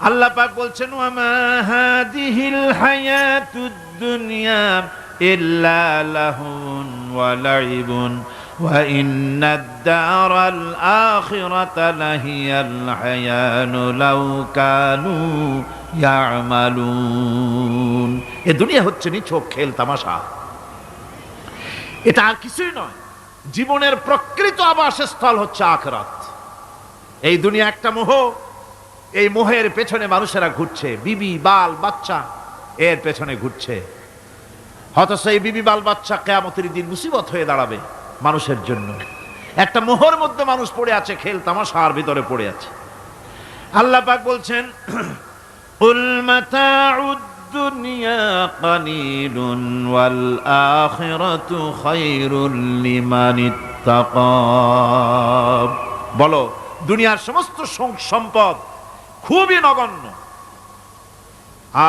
আল্লাহ পাক বলছেন ওয়ামা হাদিহিল হায়াতুদ দুনিয়া ইল্লা লাহুন ওয়া লাইবুন ওয়া ইন্নাদ দারাল আখিরাতা লাহিয়াল হায়ানু লাউ কানু ইয়ামালুন। এই দুনিয়া হচ্ছে নিছক খেল তামাশা, এটা আর কিছুই নয়। জীবনের প্রকৃত আবাসস্থল হচ্ছে আখিরাত। এই দুনিয়া একটা মোহ, এই মোহের পেছনে মানুষেরা ঘুরছে, বিবি বাল বাচ্চা এর পেছনে ঘুরছে। অথচ এই বিবি বাল বাচ্চা কিয়ামতের দিন মুসিবত হয়ে দাঁড়াবে মানুষের জন্য। একটা মোহর মধ্যে মানুষ পড়ে আছে, খেল তামাশার ভিতরে পড়ে আছে। আল্লাহ পাক বলছেন কুল মাতাউদ দুনিয়া কালিলুন ওয়াল আখিরাতু খায়রুল লিমানিত্তাকা। বলো দুনিয়ার সমস্ত সম্পদ খুবই নগণ্য,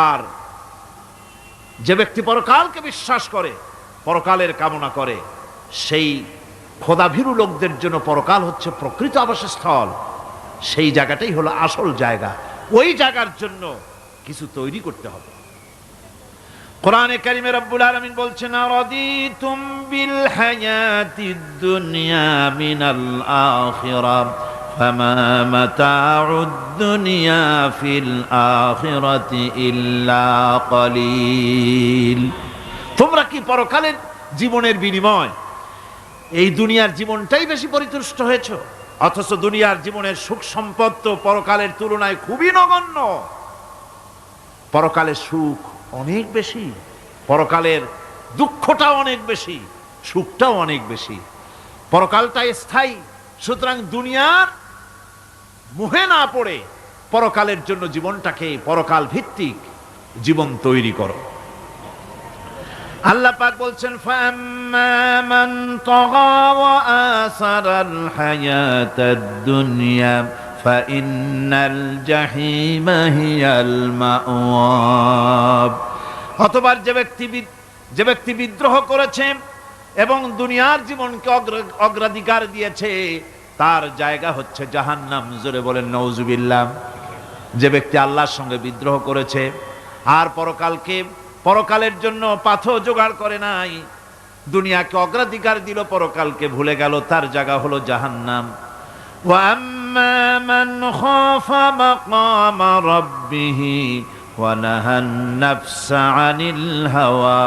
আর যে ব্যক্তি পরকালকে বিশ্বাস করে, পরকালের কামনা করে, সেই খোদাভীরু লোকদের জন্য পরকাল হচ্ছে প্রকৃত আবাসস্থল। সেই জায়গাটাই হলো আসল জায়গা। ওই জায়গার জন্য কিছু তৈরি করতে হবে। কোরআনে কারিমে রব্বুল আলামিন বলছেন আরাদিতুম বিল হায়াতিদ দুনিয়া মিনাল আখিরাহ ফামা মাতাউদ দুনিয়া ফিল আখিরাতি ইল্লা কলিল। তোমরা কি পরকালের জীবনের বিনিময় এই দুনিয়ার জীবনটাই বেশি পরিতুষ্ট হয়েছো? অথচ দুনিয়ার জীবনের সুখ সম্পদ তো পরকালের তুলনায় খুবই নগণ্য। পরকালের সুখ অনেক বেশি, পরকালের দুঃখটাও অনেক বেশি, সুখটাও অনেক বেশি। পরকালটা স্থায়ী, সুতরাং দুনিয়ার মোহে না পড়ে পরকালের জন্য জীবনটাকে পরকাল ভিত্তিক জীবন তৈরি করো। আল্লাহ পাক বলছেন ফাম্মা মান তাগা ওয়া আসারাল হায়াতাদ দুনিয়া ফাইন্নাল জাহিমা হিয়াল মাওয়াব। অতঃপর যে ব্যক্তি বিদ্রোহ করেছে এবং দুনিয়ার জীবনকে অগ্রাধিকার দিয়েছে, তার জায়গা হচ্ছে জাহান্নাম। জোরে বলেন নাউজুবিল্লাহ। যে ব্যক্তি আল্লাহর সঙ্গে বিদ্রোহ করেছে আর পরকালের জন্য পাথর জোগাড় করে নাই, দুনিয়াকে অগ্রাধিকার দিল, পরকালকে ভুলে গেল, তার জায়গা হলো জাহান্নাম। ওয়া আম্মা মান খাফা মাকামা রাব্বিহি ওয়া নাহান নাফসা আনিল হাওয়া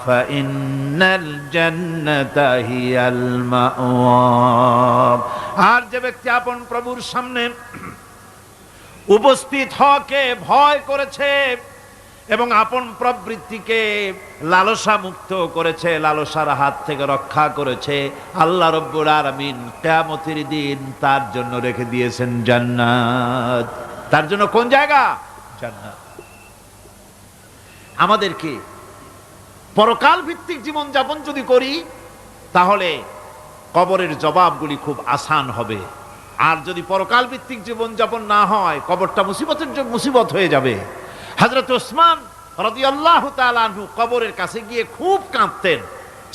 ফাইন্নাল জান্নাতা হিয়াল মাওয়া। আর যে ব্যক্তি আপন প্রভুর সামনে উপস্থিত হওয়াকে ভয় করেছে এবং আপন প্রবৃত্তিকে লালসা মুক্ত করেছে, লালসার হাত থেকে রক্ষা করেছে, আল্লাহ রব্বুল আলামিন কিয়ামতের দিন তার জন্য রেখে দিয়েছেন জান্নাত। তার জন্য কোন জায়গা? জান্নাত। আমাদেরকে পরকাল ভিত্তিক জীবন যাপন যদি করি তাহলে কবরের জবাবগুলি খুব আসান হবে। আর যদি পরকাল ভিত্তিক জীবন যাপন না হয়, কবরটা মুসিবত হয়ে যাবে। হযরত ওসমান রাদিয়াল্লাহু তাআলা আনহু কবরের কাছে গিয়ে খুব কাঁদতেন।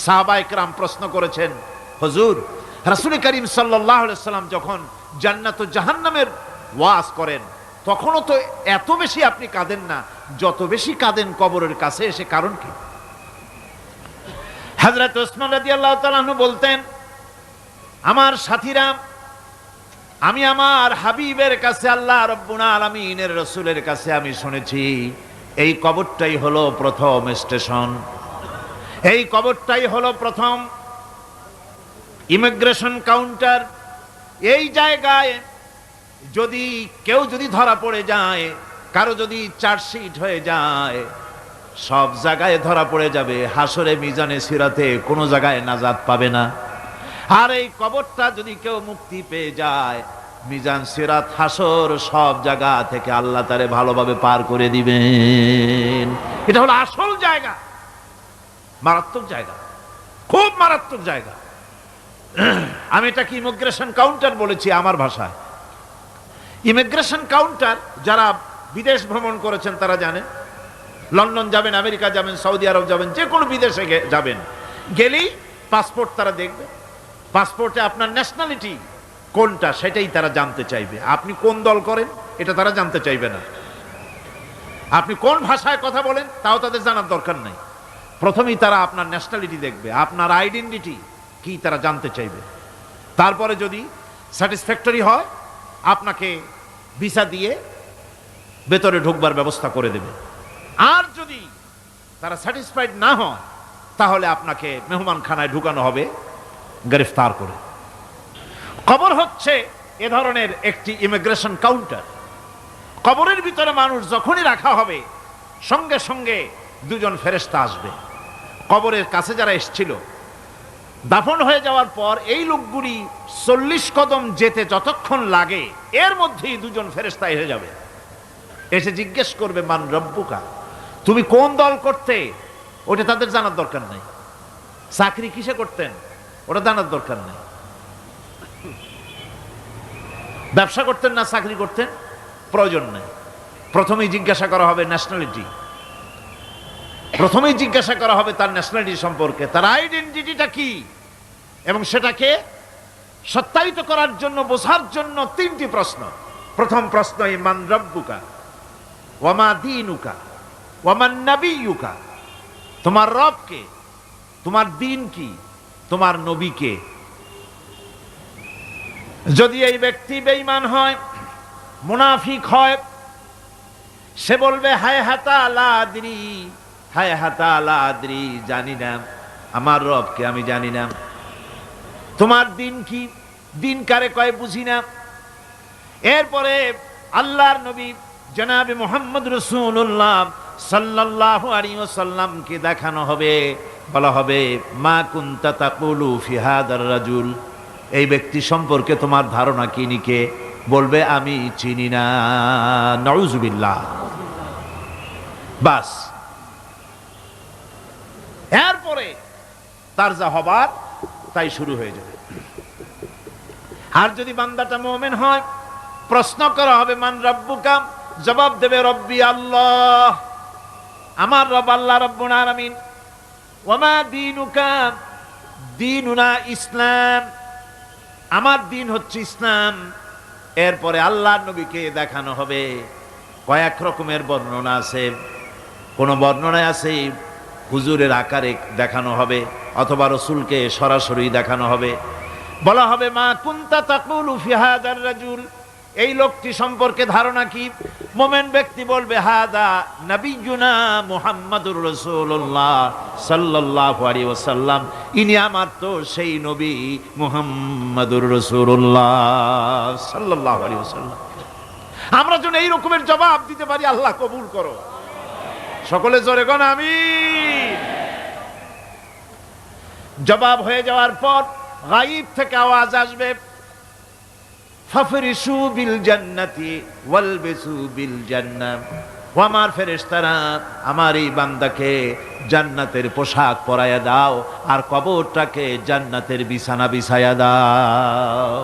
সাহাবায়ে কেরাম প্রশ্ন করেছেন, হুজুর রাসূল করিম সাল্লাল্লাহু আলাইহি সাল্লাম যখন জান্নাত ও জাহান্নামের ওয়াজ করেন তখনও তো এত বেশি আপনি কাঁদেন না, যত বেশি কাঁদেন কবরের কাছে এসে, কারণ কি? হযরত ওসমান রাদিয়াল্লাহু তাআলা আনহু বলতেন, আমার সাথীরা, আমি আমার হাবিবের কাছে, আল্লাহ রাব্বুল আলামিনের রাসূলের কাছে আমি শুনেছি এই কবরটাই হলো প্রথম স্টেশন, এই কবরটাই হলো প্রথম ইমিগ্রেশন কাউন্টার। এই জায়গায় যদি কেউ ধরা পড়ে যায়, কারো যদি চার্জশিট হয়ে যায়, সব জায়গায় ধরা পড়ে যাবে। হাসরে মিজানে সিরাতে কোনো জায়গায় নাজাত পাবে না। আর এই কবরটা যদি কেউ মুক্তি পেয়ে যায়, মিজান সিরাত হাসর সব জায়গা থেকে আল্লাহ তারে ভালোভাবে পার করে দিবেন। এটা হলো আসল জায়গা, মারাত্মক জায়গা, খুব মারাত্মক জায়গা। আমি এটাকে ইমিগ্রেশন কাউন্টার বলেছি আমার ভাষায়। ইমিগ্রেশন কাউন্টার যারা বিদেশ ভ্রমণ করেছেন তারা জানেন। লন্ডন যাবেন, আমেরিকা যাবেন, সৌদি আরব যাবেন, যে কোনো বিদেশে যাবেন, গেলেই পাসপোর্ট তারা দেখবে। পাসপোর্টে আপনার ন্যাশনালিটি কোনটা সেটাই তারা জানতে চাইবে। আপনি কোন দল করেন এটা তারা জানতে চাইবে না। আপনি কোন ভাষায় কথা বলেন তাও তাদের জানার দরকার নাই। প্রথমেই তারা আপনার ন্যাশনালিটি দেখবে, আপনার আইডেন্টিটি কি তারা জানতে চাইবে। তারপরে যদি স্যাটিসফ্যাক্টরি হয় আপনাকে ভিসা দিয়ে ভেতরে ঢুকবার ব্যবস্থা করে দেবে। আর যদি তারা স্যাটিসফাইড না হয় তাহলে আপনাকে মেহমানখানায় ঢুকানো হবে গ্রেফতার করে। কবর হচ্ছে এ ধরনের একটি ইমিগ্রেশন কাউন্টার। কবরের ভিতরে মানুষ যখনই রাখা হবে সঙ্গে সঙ্গে দুজন ফেরেশতা আসবে। কবরের কাছে যারা এসেছিল দাফন হয়ে যাওয়ার পর এই লোকগুলি 40 কদম যেতে যতক্ষণ লাগে এর মধ্যেই দুজন ফেরেশতা এসে যাবে, এসে জিজ্ঞেস করবে মান রব্বুকা, তুমি কোন দল করতে, ওটা তাদের জানার দরকার নাই। চাকরি কিসে করতেন ওটা জানার দরকার নাই। ব্যবসা করতেন না চাকরি করতেন প্রয়োজন নেই। প্রথমেই জিজ্ঞাসা করা হবে ন্যাশনালিটি, প্রথমেই জিজ্ঞাসা করা হবে তার ন্যাশনালিটি সম্পর্কে, তার আইডেন্টিটিটা কি, এবং সেটাকে সত্যায়িত করার জন্য বোঝার জন্য 3টি প্রশ্ন। প্রথম প্রশ্ন মান রব্বুকা ওয়া মা দীনুকা ওয়া মান নাবিয়্যুকা, তোমার রব কে, তোমার দ্বীন কি, তোমার নবী কে। যদি এই ব্যক্তি বেঈমান হয়, মুনাফিক হয়, সে বলবে হায় হাতা লা আদরি, হায় হাতা লা আদরি, জানি না আমার রবকে আমি জানি না। তোমার দিন কি, দিন কারে কয় বুঝি না। এরপরে আল্লাহর নবী জনাবে মুহাম্মদ রাসূলুল্লাহ সাল্লাল্লাহু আলাইহি ওয়াসাল্লামকে দেখানো হবে, বলা হবে মা কুনতা তাকুলু ফি হাদার রাজুল, এই ব্যক্তি সম্পর্কে তোমার ধারণা কি নিকে, বলবে আমি চিনি না। নাউযুবিল্লাহ। বাস, এরপরে তার যা হবার তাই শুরু হয়ে যাবে। আর যদি বান্দাটা মুমিন হয়, প্রশ্ন করা হবে মান রব্বুকা, জবাব দেবে রব্বি আল্লাহ, আমার রব আল্লাহ রাব্বুল আলামিন। ওয়া মা দীনুকা, দীনুনা ইসলাম, আমার দিন হচ্ছে ইসলাম। এরপরে আল্লাহর নবীকে দেখানো হবে। কয়েক রকমের বর্ণনা আছে, কোন বর্ণনায় আছে হুজুরের আকারে দেখানো হবে, অথবা রসুলকে সরাসরি দেখানো হবে। বলা হবে মা কুনতা তাকুলু ফি হাদার রাজুল, এই লোকটি সম্পর্কে ধারণা কি। মুমিন ব্যক্তি বলবে হাদা নবিয়ুনা মুহাম্মাদুর রাসূলুল্লাহ সাল্লাল্লাহু আলাইহি ওয়াসাল্লাম, ইনি আমার তো সেই নবী মুহাম্মাদুর রাসূলুল্লাহ সাল্লাল্লাহু আলাইহি ওয়াসাল্লাম। আমরা যেন এই রকমের জবাব দিতে পারি, আল্লাহ কবুল করো। সকলে জোরে কোন আমিন। জবাব হয়ে যাওয়ার পর গায়ব থেকে আওয়াজ আসবে ফাফরিসু বিল জান্নাতি ওয়ালবিসু বিল জান্নাহ, ও আমার ফেরেশতারা আমার এই বান্দাকে জান্নাতের পোশাক পরায়া দাও আর কবরটাকে জান্নাতের বিছানা বিছায়া দাও।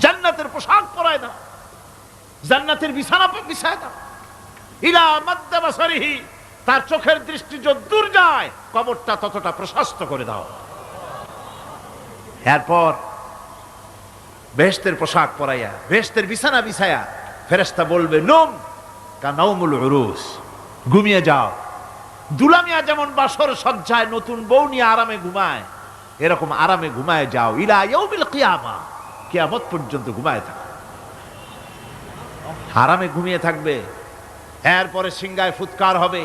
জান্নাতের পোশাক পরায় দাও, জান্নাতের বিছানা বিছায়া দাও। ইলা মাদ্দা বাসারিহি, তার চোখের দৃষ্টি যতদূর যায় কবরটা ততটা প্রশস্ত করে দাও। এরপর বেহেশতের পোশাক পরাইয়া বেহেশতের বিছানা বিছায়া ফেরেশতা বলবে নুম কানাউমুল উরুস, ঘুমিয়ে যাও। দুলামিয়া যেমন বাসর সজ্জায় নতুন বউ নিয়ে আরামে ঘুমায়, এরকম আরামে ঘুমায় যাও। ইলা ইয়াউমিল কিয়ামা, কিয়ামত পর্যন্ত ঘুমায় থাকো, আরামে ঘুমিয়ে থাকবে। এরপরে সিংগায় ফুৎকার হবে,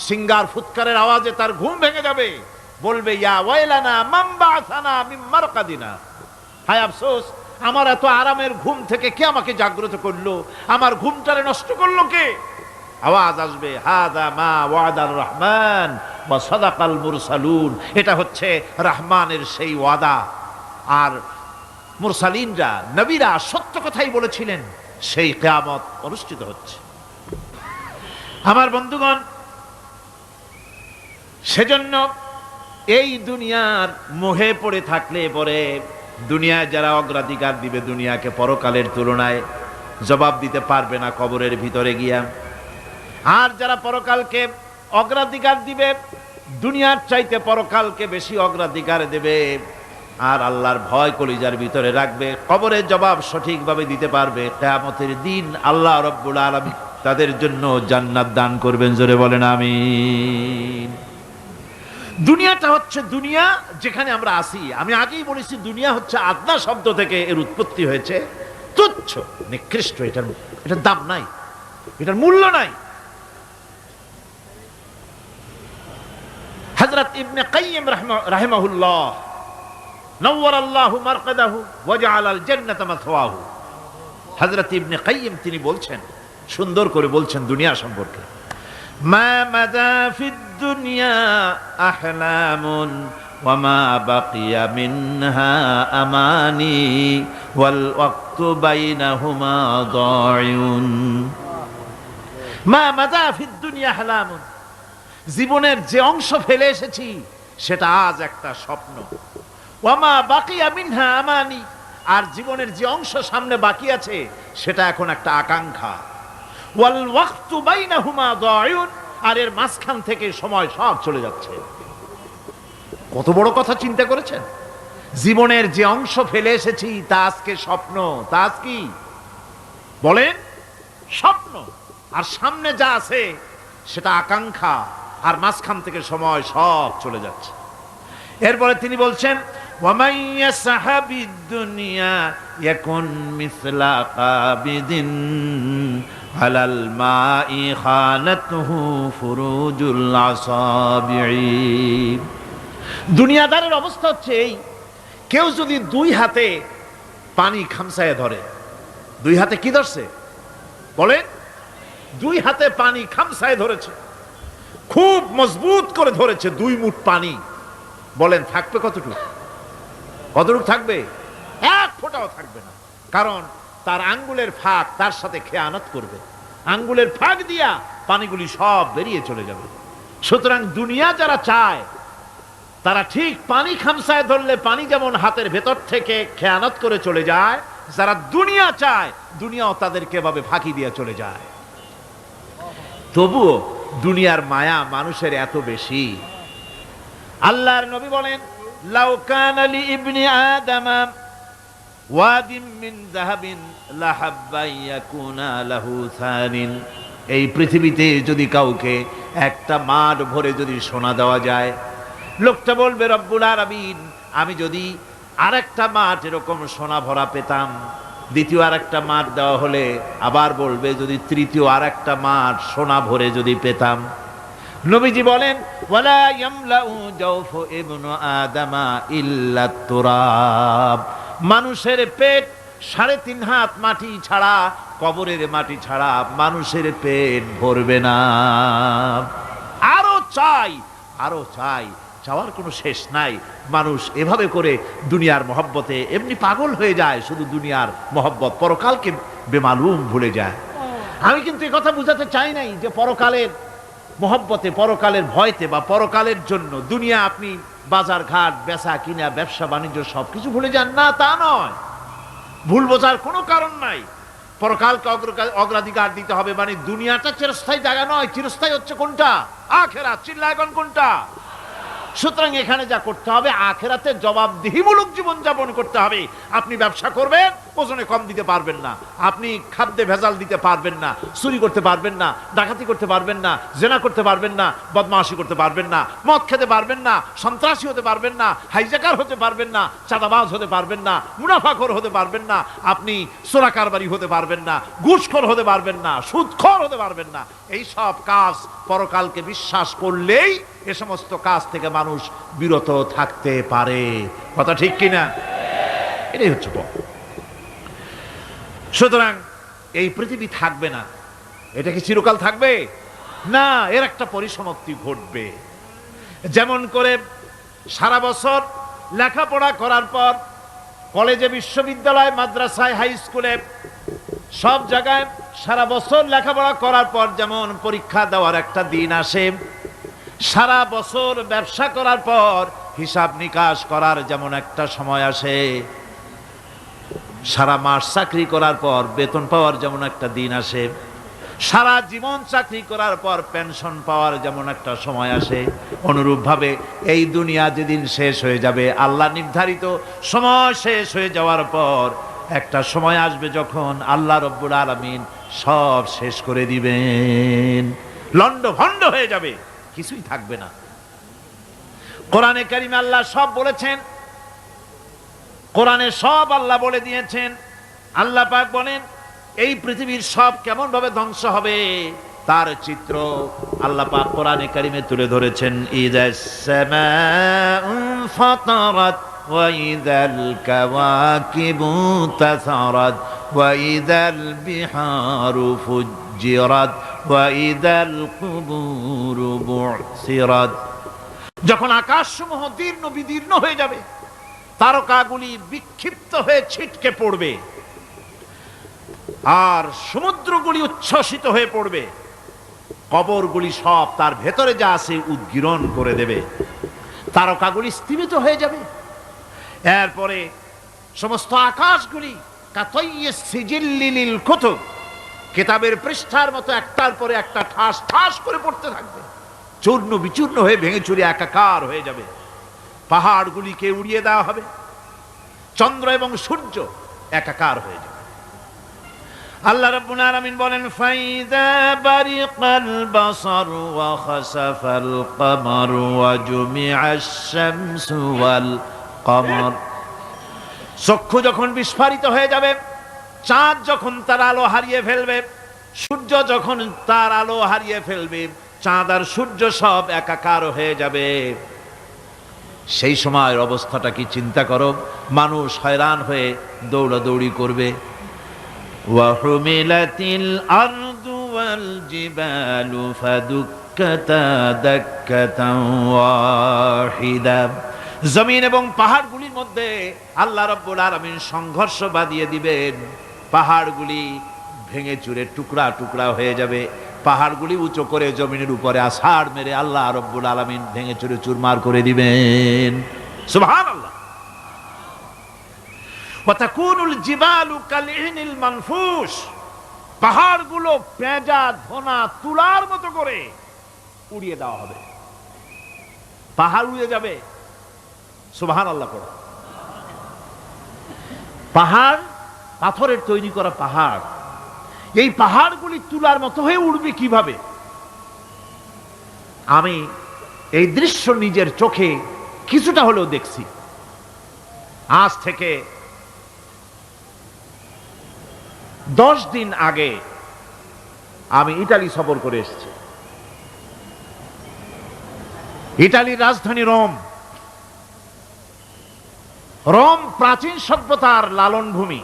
সিংগার ফুৎকারের আওয়াজে তার ঘুম ভেঙে যাবে। বলবে ইয়া ওয়াইলানা মান বা'সানা মিন মারকাদিনা, হায় আফসোস, আমার এত আরামের ঘুম থেকে কে আমাকে জাগ্রত করলো, আমার ঘুমটারে নষ্ট করলো কে। আওয়াজ আসবে হাদা মা ওয়াদার রহমান ওয়া সাদাকাল মুরসালুন, এটা হচ্ছে রহমানের সেই ওয়াদা, আর মুরসালিনরা নবীরা সত্য কথাই বলেছিলেন, সেই কিয়ামত অনুষ্ঠিত হচ্ছে। আমার বন্ধুগণ, সেজন্য এই দুনিয়ার মোহে পড়ে থাকলে পরে দুনিয়ায় যারা অগ্রাধিকার দিবে দুনিয়াকে পরকালের তুলনায়, জবাব দিতে পারবে না কবরের ভিতরে গিয়া। আর যারা পরকালকে অগ্রাধিকার দিবে, দুনিয়ার চাইতে পরকালকে বেশি অগ্রাধিকার দেবে, আর আল্লাহর ভয় কলিজার ভিতরে রাখবে, কবরের জবাব সঠিকভাবে দিতে পারবে, কিয়ামতের দিন আল্লাহ রাব্বুল আলামিন তাদের জন্য জান্নাত দান করবেন। জোরে বলেন আমিন। দুনিয়াটা হচ্ছে দুনিয়া যেখানে আমরা আসি। আমি আগেই বলেছি দুনিয়া হচ্ছে আদনা শব্দ থেকে এর উৎপত্তি হয়েছে। তুচ্ছ, নিকৃষ্ট, এটার দাম নাই, এটার মূল্য নাই। হযরত ইবনে কাইয়িম রাহিমাহুল্লাহ নওয়ারাল্লাহু মারকাদাহু ওয়া জাআলাল জান্নাতা মাথওয়াহু, হযরত ইবনে কাইয়িম তিনি বলছেন, সুন্দর করে বলছেন দুনিয়া সম্পর্কে, মা মাদা ফিদ দুনিয়া আহলামুন ওয়া মা বাকিয়া মিনহা আমানি ওয়াল ওয়াক্তু বাইনাহুমা দায়ুন। মা মাদা ফিদ দুনিয়া আহলামুন, জীবনের যে অংশ ফেলে এসেছি সেটা আজ একটা স্বপ্ন। ওয়া মা বাকিয়া মিনহা আমানি, আর জীবনের যে অংশ সামনে বাকি আছে সেটা এখন একটা আকাঙ্ক্ষা। ওয়াল ওয়াক্তু বাইনাহুমা দায়ুন, আর এর মাঝখান থেকে সময় সব চলে যাচ্ছে। কত বড় কথা চিন্তা করেছেন? জীবনের যে অংশ ফেলে এসেছি তা আজকে স্বপ্ন, তা আজ কি বলেন? স্বপ্ন। আর সামনে যা আছে সেটা আকাঙ্ক্ষা, আর মাঝখান থেকে সময় সব চলে যাচ্ছে। এরপরে তিনি বলছেন, وَمَنْ يَسْحَبِ الدُّنْيَا يَكُنْ مِثْلَ قَابِضٍ عَلَى الْمَاءِ خَانَتْهُ فُرُوجُ الْأَصَابِعِ। দুনিয়াদারের অবস্থা হচ্ছে এই, কেউ যদি দুই হাতে পানি খামসায় ধরে, দুই হাতে কি ধরছে বলেন? দুই হাতে পানি খামসায় ধরেছে, খুব মজবুত করে ধরেছে, 2 মুঠ পানি। বলেন থাকবে কতটুকু? কতটুকু থাকবে? 1 ফোঁটাও থাকবে না, কারণ তার আঙ্গুলের ফাঁক তার সাথে খেয়ানত করবে, আঙ্গুলের ফাঁক দিয়া পানিগুলি সব বেরিয়ে চলে যাবে। সুতরাং দুনিয়া যারা চায় তারা ঠিক পানি খামসায় ধরলে পানি যেমন হাতের ভেতর থেকে খেয়ানত করে চলে যায়, যারা দুনিয়া চায় দুনিয়াও তাদেরকে এভাবে ফাঁকি দিয়ে চলে যায়। তবুও দুনিয়ার মায়া মানুষের এত বেশি। আল্লাহর নবী বলেন, লাউ কানা লি ইবনি আদামা ওয়াদিম মিন যাহাবিন লাহাব্বা ইয়াকুনা লাহু সানিন। এই পৃথিবীতে যদি কাউকে একটা মাঠ ভরে যদি সোনা দেওয়া যায়, লোকটা বলবে রব্বুল আলামিন, আমি যদি আরেকটা মাঠ এরকম সোনা ভরা পেতাম। দ্বিতীয় আরেকটা মাঠ দেওয়া হলে আবার বলবে যদি তৃতীয় আরেকটা মাঠ সোনা ভরে যদি পেতাম। নবীজি বলেন, ওয়ালা ইয়ামলাউ জাওফু ইবনু আদামা ইল্লা তুরাব। মানুষের পেট 3.5 হাত মাটি ছাড়া, কবরের মাটি ছাড়া মানুষের পেট ভরবে না। আরো চাই, আরো চাই, চাওয়ার কোনো শেষ নাই। মানুষ এভাবে করে দুনিয়ার মহব্বতে এমনি পাগল হয়ে যায়, শুধু দুনিয়ার মহব্বত, পরকালকে বেমালুম ভুলে যায়। আমি কিন্তু এই কথা বুঝাতে চাই নাই যে পরকালের মহব্বতে, পরকালের ভয়তে বা পরকালের জন্য দুনিয়া আপনি বাজার ঘাট, বেচা কিনা, ব্যবসা বাণিজ্য সবকিছু ভুলে যান, না তা নয়। ভুল বোঝার কোনো কারণ নাই। পরকালকে অগ্রাধিকার দিতে হবে, মানে দুনিয়াটা চিরস্থায়ী জায়গা নয়। চিরস্থায়ী হচ্ছে কোনটা? আখিরাত। চিল্লায় এখন কোনটা? সুতরাং এখানে যা করতে হবে, আখিরাতে জবাবদিহিমূলক জীবন যাপন করতে হবে। আপনি ব্যবসা করবেন, ওজনে কম দিতে পারবেন না। আপনি খাদ্যে ভেজাল দিতে পারবেন না, চুরি করতে পারবেন না, ডাকাতি করতে পারবেন না, জেনা করতে পারবেন না, বদমাশি করতে পারবেন না, মদ খেতে পারবেন না, সন্ত্রাসী হতে পারবেন না, হাইজাকার হতে পারবেন না, চাঁদাবাজ হতে পারবেন না, মুনাফাখোর হতে পারবেন না, আপনি চোরা কারবারি হতে পারবেন না, ঘুষখোর হতে পারবেন না, সুদখোর হতে পারবেন না। এই সব কাজ পরকালকে বিশ্বাস করলেই এ সমস্ত কাজ থেকে মানুষ বিরত থাকতে পারে। কথা ঠিক কিনা? এটাই হচ্ছে পথ। সুতরাং এই পৃথিবী থাকবে না। এটা কি চিরকাল থাকবে? না, এর একটা পরিসমাপ্তি ঘটবে। যেমন করে সারা বছর লেখাপড়া করার পর কলেজে, বিশ্ববিদ্যালয়, মাদ্রাসায়, হাই স্কুলে, সব জায়গায় সারা বছর লেখাপড়া করার পর যেমন পরীক্ষা দেওয়ার একটা দিন আসে, সারা বছর ব্যবসা করার পর হিসাব নিকাশ করার যেমন একটা সময় আসে, সারা মাস চাকরি করার পর বেতন পাওয়ার যেমন একটা দিন আসে, সারা জীবন চাকরি করার পর পেনশন পাওয়ার যেমন একটা সময় আসে, অনুরূপভাবে এই দুনিয়া যেদিন শেষ হয়ে যাবে, আল্লাহ নির্ধারিত সময় শেষ হয়ে যাওয়ার পর একটা সময় আসবে যখন আল্লাহ রব্বুল আলামিন সব শেষ করে দিবেন, লন্ডভন্ড হয়ে যাবে, কিছুই থাকবে না। কোরআনে কারিমে আল্লাহ সব বলেছেন, কোরআনে সব আল্লাহ বলে দিয়েছেন। আল্লাহ পাক বলেন এই পৃথিবীর সব কেমন ভাবে ধ্বংস হবে তার চিত্র আল্লাহ পাক কোরআনে কারিমে তুলে ধরেছেন। ইযাস সামাউ ফাতারাত ওয়া ইযাল কাওয়াকিবু তাসারাত ওয়া ইযাল বিহারু ফুজ্জিরাত ওয়া ইযাল কুবুরু বু'সিরাত। যখন আকাশসমূহ দীর্ণ বিদীর্ণ হয়ে যাবে, তারকাগুলি বিক্ষিপ্ত হয়ে ছিটকে পড়বে, আর সমুদ্রগুলি উচ্ছ্বসিত হয়ে পড়বে, কবরগুলি সব তার ভেতরে যা আছে উদ্গীরণ করে দেবে, তারকাগুলি স্থিমিত হয়ে যাবে। এরপরে সমস্ত আকাশগুলি কাতাইয়িস সিজিল্লিল কুতুব, কিতাবের পৃষ্ঠার মতো একটার পরে একটা ঠাস ঠাস করে পড়তে থাকবে, চূর্ণ বিচূর্ণ হয়ে ভেঙে চুরে একাকার হয়ে যাবে। পাহাড়গুলিকে উড়িয়ে দেওয়া হবে, চন্দ্র এবং সূর্য একাকার হয়ে যাবে। আল্লাহ রাব্বুল আলামিন বলেন ফাইযা বারিকাল বাসার ওয়া খাসাফাল কমার ওয়া জুমিআশ শামসু ওয়াল কমার। চক্ষু যখন বিস্ফারিত হয়ে যাবে, চাঁদ যখন তার আলো হারিয়ে ফেলবে, সূর্য যখন তার আলো হারিয়ে ফেলবে, চাঁদ আর সূর্য সব একাকার হয়ে যাবে, সেই সময়ের অবস্থাটা কি চিন্তা করো। মানুষ হয়রান হয়ে দৌড়াদৌড়ি করবে। ওয়াহুমিলাতিল আরদু ওয়াল জিবালু ফাদুক্কাতা দাক্কাতান ওয়াহিদা। জমিন এবং পাহাড়গুলির মধ্যে আল্লাহ রাব্বুল আলামিন সংঘর্ষ বাঁধিয়ে দিবেন, পাহাড়গুলি ভেঙে চুরে টুকরা টুকরা হয়ে যাবে। পাহাড়গুলি উঁচু করে জমিনের উপরে আছাড় মেরে আল্লাহ রাব্বুল আলামিন ভেঙে চুরে চুরমার করে দিবেন। সুবহানাল্লাহ। ওয়া তাকুনুল জিবালু কালইনিল মানফুস। পাহাড়গুলো পেঁজা ধোনা তুলার মতো করে উড়িয়ে দেওয়া হবে, পাহাড় উড়ে যাবে। সুবহানাল্লাহ করে। পাহাড় পাথরের তৈরি করা পাহাড়, এই পাহাড়গুলি তুলার মতো হয়ে উড়বে কিভাবে? আমি এই দৃশ্য নিজের চোখে কিছুটা হলেও দেখছি। আজ থেকে 10 দিন আগে আমি ইতালি সফর করে এসেছি। ইতালির রাজধানী রোম। রোম প্রাচীন সভ্যতার লালন ভূমি।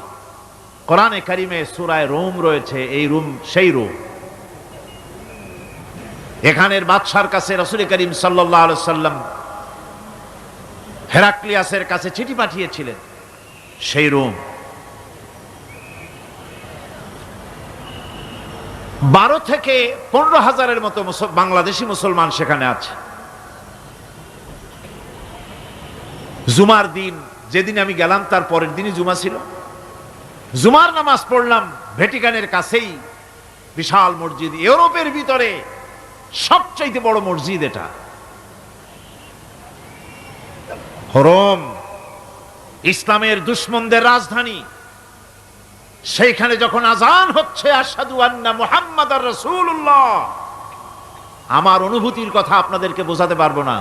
কোরআনে কারিমে সূরায়ে রোম রয়েছে, এই রোম সেই রোম। এখানের বাদশার কাছে রাসূল করিম সাল্লাল্লাহু আলাইহি সাল্লাম হেরাক্লিয়াসের কাছে চিঠি পাঠিয়েছিলেন, সেই রোম। 12 থেকে 15,000-এর মতো বাংলাদেশি মুসলমান সেখানে আছে। জুমার দিন, যেদিন আমি গেলাম তার পরের দিনই জুমা ছিল। জুমার নামাজ পড়লাম ভ্যাটিকানের কাছেই বিশাল মসজিদ, ইউরোপের ভিতরে সবচাইতে বড় মসজিদ এটা। রোম ইসলামের দুশমনদের রাজধানী। সেইখানে যখন আজান হচ্ছে আশহাদু আন্না মুহাম্মাদার রাসূলুল্লাহ, আমার অনুভূতির কথা আপনাদেরকে বোঝাতে পারবো না,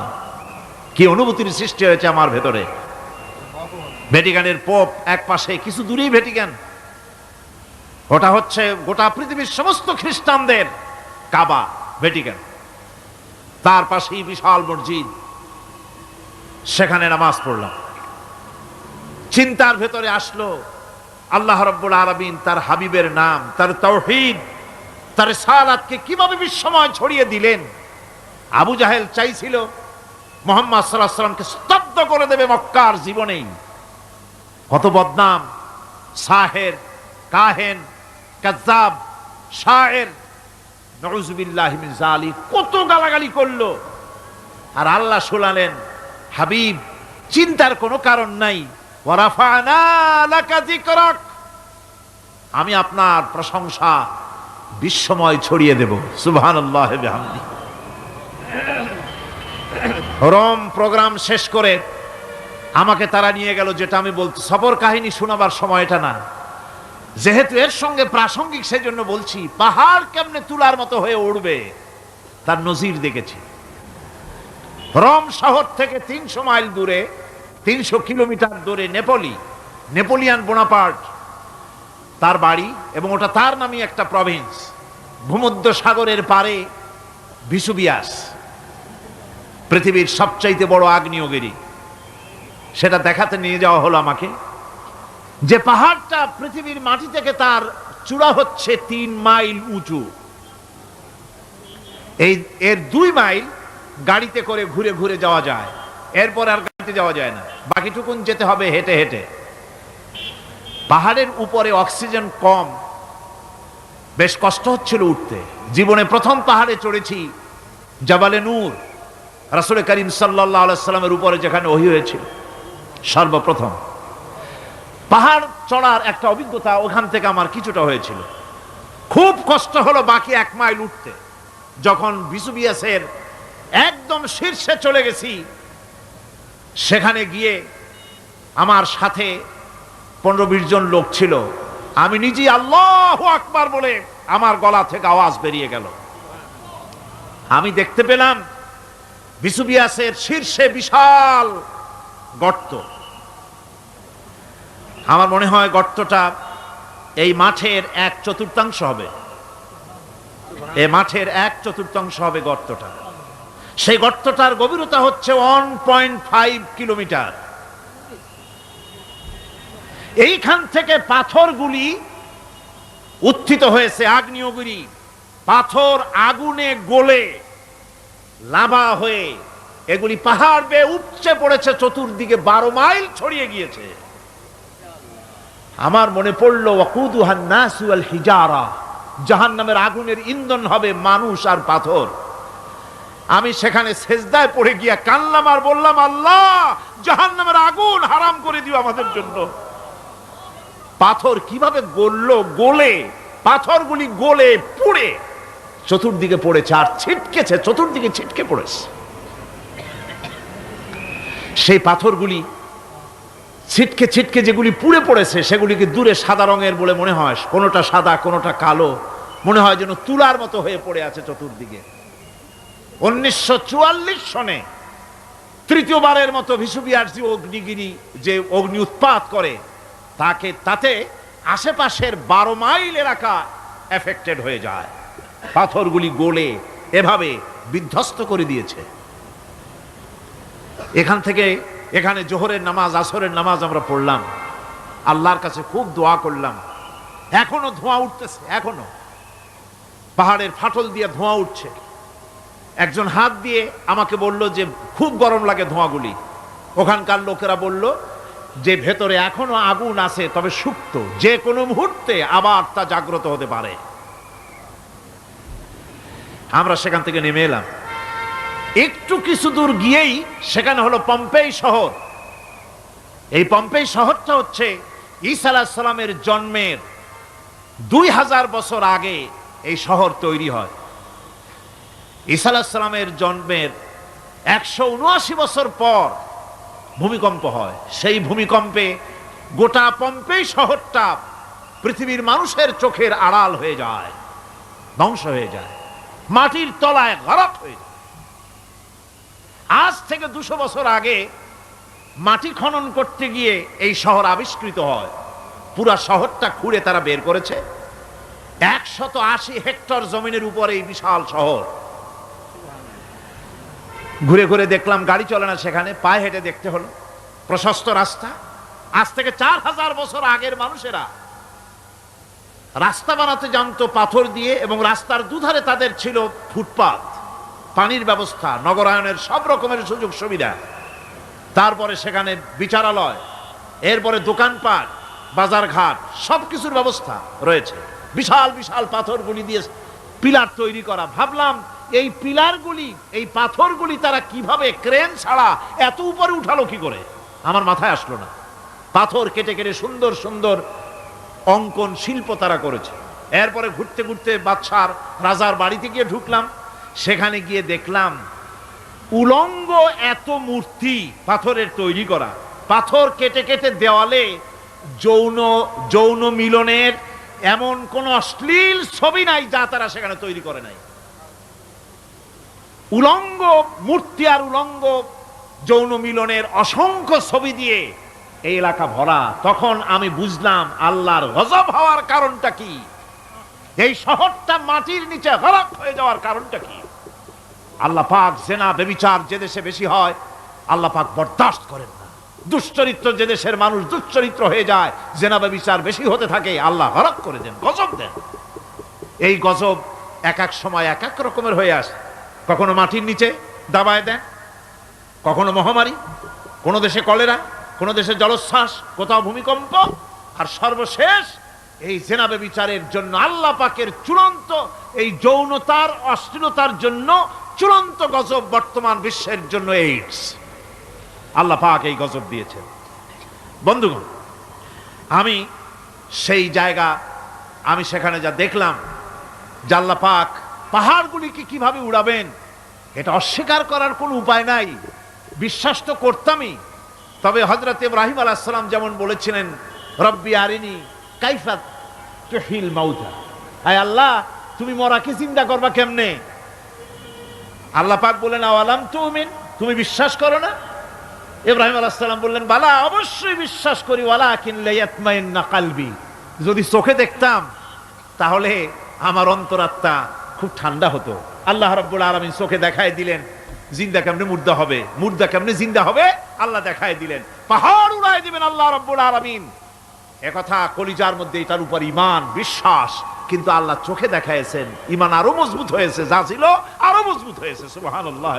কি অনুভূতির সৃষ্টি হয়েছে আমার ভেতরে। ভ্যাটিকানের পোপ এক পাশে, কিছু দূরেই ভ্যাটিকান। ওটা হচ্ছে গোটা পৃথিবীর সমস্ত খ্রিস্টানদের কাবা, ভ্যাটিকান। তার পাশেই বিশাল মসজিদ, সেখানে নামাজ পড়লাম। চিন্তার ভেতরে আসলো আল্লাহ রাব্বুল আলামিন তার হাবিবের নাম, তার তাওহীদ, তার রিসালাতকে কিভাবে বিশ্বময় ছড়িয়ে দিলেন। আবু জাহেল চাইছিল মুহাম্মদ সাল্লাল্লাহু আলাইহি ওয়াসাল্লামকে স্তব্ধ করে দেবে মক্কার জীবনেই। কত বদনাম, সাহের, কাহেন, কাযযাব, শায়ের, নাউযুবিল্লাহি মিন যালিক, কত গালাগালি করলো। আর আল্লাহ শুনালেন, হাবিব চিন্তার কোনো কারণ নাই, ওয়া রাফা'না লাকা যিকরাক, আমি আপনার প্রশংসা বিশ্বময় ছড়িয়ে দেব। সুবহানাল্লাহি ওয়া বিহামদিহি। রোম প্রোগ্রাম শেষ করে আমাকে তারা নিয়ে গেল, যেটা আমি বলতে সফর কাহিনী শোনাবার সময় এটা না। যেহেতু এর সঙ্গে প্রাসঙ্গিক সেই জন্য বলছি, পাহাড় কেমনে তুলার মতো হয়ে উঠবে তার নজির দেখেছি। রোম শহর থেকে 300 মাইল দূরে, 300 কিলোমিটার দূরে নেপোলিয়ান বোনাপার্ট তার বাড়ি, এবং ওটা তার নামই একটা প্রভিন্স। ভূমধ্য সাগরের পারে ভিসুভিয়াস, পৃথিবীর সবচাইতে বড় আগ্নেয়গিরি, সেটা দেখাতে নিয়ে যাওয়া হলো আমাকে। যে পাহাড়টা পৃথিবীর মাটি থেকে তার চূড়া হচ্ছে 3 মাইল উঁচু, এর 2 মাইল গাড়িতে করে ঘুরে ঘুরে যাওয়া যায়, এরপর আর গাড়িতে যাওয়া যায় না, বাকিটুকুন যেতে হবে হেঁটে হেঁটে। পাহাড়ের উপরে অক্সিজেন কম, বেশ কষ্ট হচ্ছিল উঠতে। জীবনে প্রথম পাহাড়ে চড়েছি জাবালে নূর, রাসূল করিম সাল্লাল্লাহু আলাইহি সাল্লামের উপরে যেখানে ওহী হয়েছিল সর্বপ্রথম। পাহাড় চড়ার একটা অভিজ্ঞতা ওখান থেকে আমার কিছুটা হয়েছিল। খুব কষ্ট হলো বাকি 1 মাইল উঠতে। যখন ভিসুভিয়াসের একদম শীর্ষে চলে গেছি, সেখানে গিয়ে আমার সাথে 15-20 জন লোক ছিল। আমি নিজেই আল্লাহু আকবার বলে আমার গলা থেকে আওয়াজ বেরিয়ে গেল। আমি দেখতে পেলাম ভিসুভিয়াসের শীর্ষে বিশাল গর্ত। আমার মনে হয় গর্তটা এই মাঠের 1/4 হবে, এই মাঠের 1/4 হবে গর্তটা। সেই গর্তটার গভীরতা হচ্ছে 1.5 কিলোমিটার। এইখান থেকে পাথরগুলি উত্থিত হয়েছে, আগ্নেয়গিরি পাথর আগুনে গলে লাভা হয়ে এগুলি পাহাড় বেয়ে উপচে পড়েছে, চতুর্দিকে 12 মাইল ছড়িয়ে গিয়েছে। আমার মনে পড়ল ওয়াকুদুহান নাসু ওয়াল হিজারা, জাহান্নামের আগুনের ইন্ধন হবে মানুষ আর পাথর। আমি সেখানে সেজদায় পড়ে গিয়া কানলাম আর বললাম, আল্লাহ জাহান্নামের আগুন হারাম করে দিও আমাদের জন্য। পাথর কিভাবে গললো, গলে পাথরগুলি গলে পুড়ে চতুর্দিকে পড়েছে আর ছিটকেছে, চতুর্দিকে ছিটকে পড়েছে। সেই পাথরগুলি ছিটকে ছিটকে যেগুলি পুড়ে পড়েছে সেগুলিকে দূরে সাদা রঙের বলে মনে হয়, কোনোটা সাদা কোনোটা কালো, মনে হয় যেন তুলার মতো হয়ে পড়ে আছে চতুর্দিকে। 1944 সনে তৃতীয়বারের মতো ভিসুভিয়াস অগ্নিগিরি যে অগ্নি উৎপাত করে, তাতে আশেপাশের 12 মাইল এলাকা এফেক্টেড হয়ে যায়। পাথরগুলি গলে এভাবে বিধ্বস্ত করে দিয়েছে। এখান থেকে এখানে জোহরের নামাজ, আসরের নামাজ আমরা পড়লাম, আল্লাহর কাছে খুব দোয়া করলাম। এখনো ধোঁয়া উঠতেছে, এখনো পাহাড়ের ফাটল দিয়ে ধোঁয়া উঠছে। একজন হাত দিয়ে আমাকে বলল যে খুব গরম লাগে ধোঁয়াগুলি। ওখানকার লোকেরা বলল যে ভেতরে এখনো আগুন আছে, তবে সুপ্ত, যে কোনো মুহূর্তে আবার তা জাগ্রত হতে পারে। আমরা সেখান থেকে নেমে এলাম। একটু কিছু দূর গিয়েই সেখানে হলো পম্পেই শহর। এই পম্পেই শহরটা হচ্ছে ঈসা আলাইহিস সালামের জন্মের 2000 বছর আগে এই শহর তৈরি হয়। ঈসা আলাইহিস সালামের জন্মের 179 বছর পর ভূমিকম্প হয়। সেই ভূমিকম্পে গোটা পম্পেই শহরটা পৃথিবীর মানুষের চোখের আড়াল হয়ে যায়, ধ্বংস হয়ে যায়, মাটির তলায় গরক হয়ে যায়। আজ থেকে 200 বছর আগে মাটি খনন করতে গিয়ে এই শহর আবিষ্কৃত হয়। পুরা শহরটা খুঁড়ে তারা বের করেছে। 180 হেক্টর জমিনের উপরে এই বিশাল শহর। ঘুরে ঘুরে দেখলাম, গাড়ি চলে না সেখানে, পায়ে হেঁটে দেখতে হলো। প্রশস্ত রাস্তা। আজ থেকে 4000 বছর আগের মানুষেরা রাস্তা বানাতে জানতো পাথর দিয়ে, এবং রাস্তার দুধারে তাদের ছিল ফুটপাত, পানির ব্যবস্থা, নগরায়নের সব রকমের সুযোগ সুবিধা। তারপরে সেখানে বিচারালয়, এরপরে দোকানপাট, বাজারঘাট, সবকিছুর ব্যবস্থা রয়েছে। বিশাল বিশাল পাথরগুলি দিয়ে পিলার তৈরি করা। ভাবলাম এই পিলারগুলি, এই পাথরগুলি তারা কিভাবে ক্রেন ছাড়া এত উপরে উঠালো কি করে, আমার মাথায় আসলো না। পাথর কেটে কেটে সুন্দর সুন্দর অঙ্কন শিল্প তারা করেছে। এরপরে ঘুরতে ঘুরতে বাদশার রাজার বাড়িতে গিয়ে ঢুকলাম। সেখানে গিয়ে দেখলাম উলঙ্গ এত মূর্তি পাথরের তৈরি করা। পাথর কেটে কেটে দেওয়ালে যৌন যৌন মিলনের এমন কোন অশ্লীল ছবি নাই যা তারা সেখানে তৈরি করে নাই। উলঙ্গ মূর্তি আর উলঙ্গ যৌন মিলনের অসংখ্য ছবি দিয়ে এই এলাকা ভরা। তখন আমি বুঝলাম আল্লাহর গজব হওয়ার কারণটা কি, এই শহরটা মাটির নিচে গরক হয়ে যাওয়ার কারণটা কি। আল্লাহ পাক জেনা ব্যভিচার যে দেশে বেশি হয় আল্লাহ পাক বরদাস্ত করেন না। দুশ্চরিত্র যে দেশের মানুষ দুশ্চরিত্র হয়ে যায়, জেনা ব্যভিচার বেশি হতে থাকে, আল্লাহ গরক করে দেন, গজব দেন। এই গজব এক এক সময় এক এক রকমের হয়ে আসে। কখনো মাটির নিচে দাবায় দেন, কখনো মহামারী, কোন দেশে কলেরা, কোন দেশে জলোচ্ছ্বাস, কোথাও ভূমিকম্প, আর সর্বশেষ এই জেনা ব্যভিচারের জন্য আল্লাহ পাকের চূড়ান্ত এই যৌনতার অশ্লীলতার জন্য চূড়ান্ত গজব বর্তমান বিশ্বের জন্য এইডস। আল্লাহ পাক এই গজব দিয়েছেন। বন্ধুগণ, আমি সেই জায়গা, আমি সেখানে যা দেখলাম যে আল্লাহ পাক পাহাড়গুলিকে কিভাবে উড়াবেন এটা অস্বীকার করার কোনো উপায় নাই। বিশ্বাস তো করতামই, তবে হযরত ইব্রাহিম আলাইহিস সালাম যেমন বলেছিলেন, রব্বি আরিনি কাইফা তুহিল মাউতা, আয় আল্লাহ তুমি মরাকে জিন্দা করবা কেমনে? আল্লাহ পাক বলেন আওয়ালাম তুমিন, তুমি বিশ্বাস করো না? ইব্রাহিম আলাইহিস সালাম বললেন বালা, অবশ্যই বিশ্বাস করি, ওয়ালাকিন লিয়াতমাইন্না কলবি, যদি চোখে দেখতাম তাহলে আমার অন্তরাত্মা খুব ঠান্ডা হতো। আল্লাহ রাব্বুল আলামিন চোখে দেখায় দিলেন জিন্দা কেমনে মুর্দা হবে, মুর্দা কেমনে জিন্দা হবে, আল্লাহ দেখায় দিলেন। পাহাড় উড়ায় দিবেন আল্লাহ রাব্বুল আলামিন। একথা কলিজার মধ্যে এটার উপর ঈমান বিশ্বাস, কিন্তু আল্লাহ চোখে দেখাইছেন, ঈমান আরো মজবুত হয়েছে, যা ছিল আরো মজবুত হয়েছে। সুবহানাল্লাহ,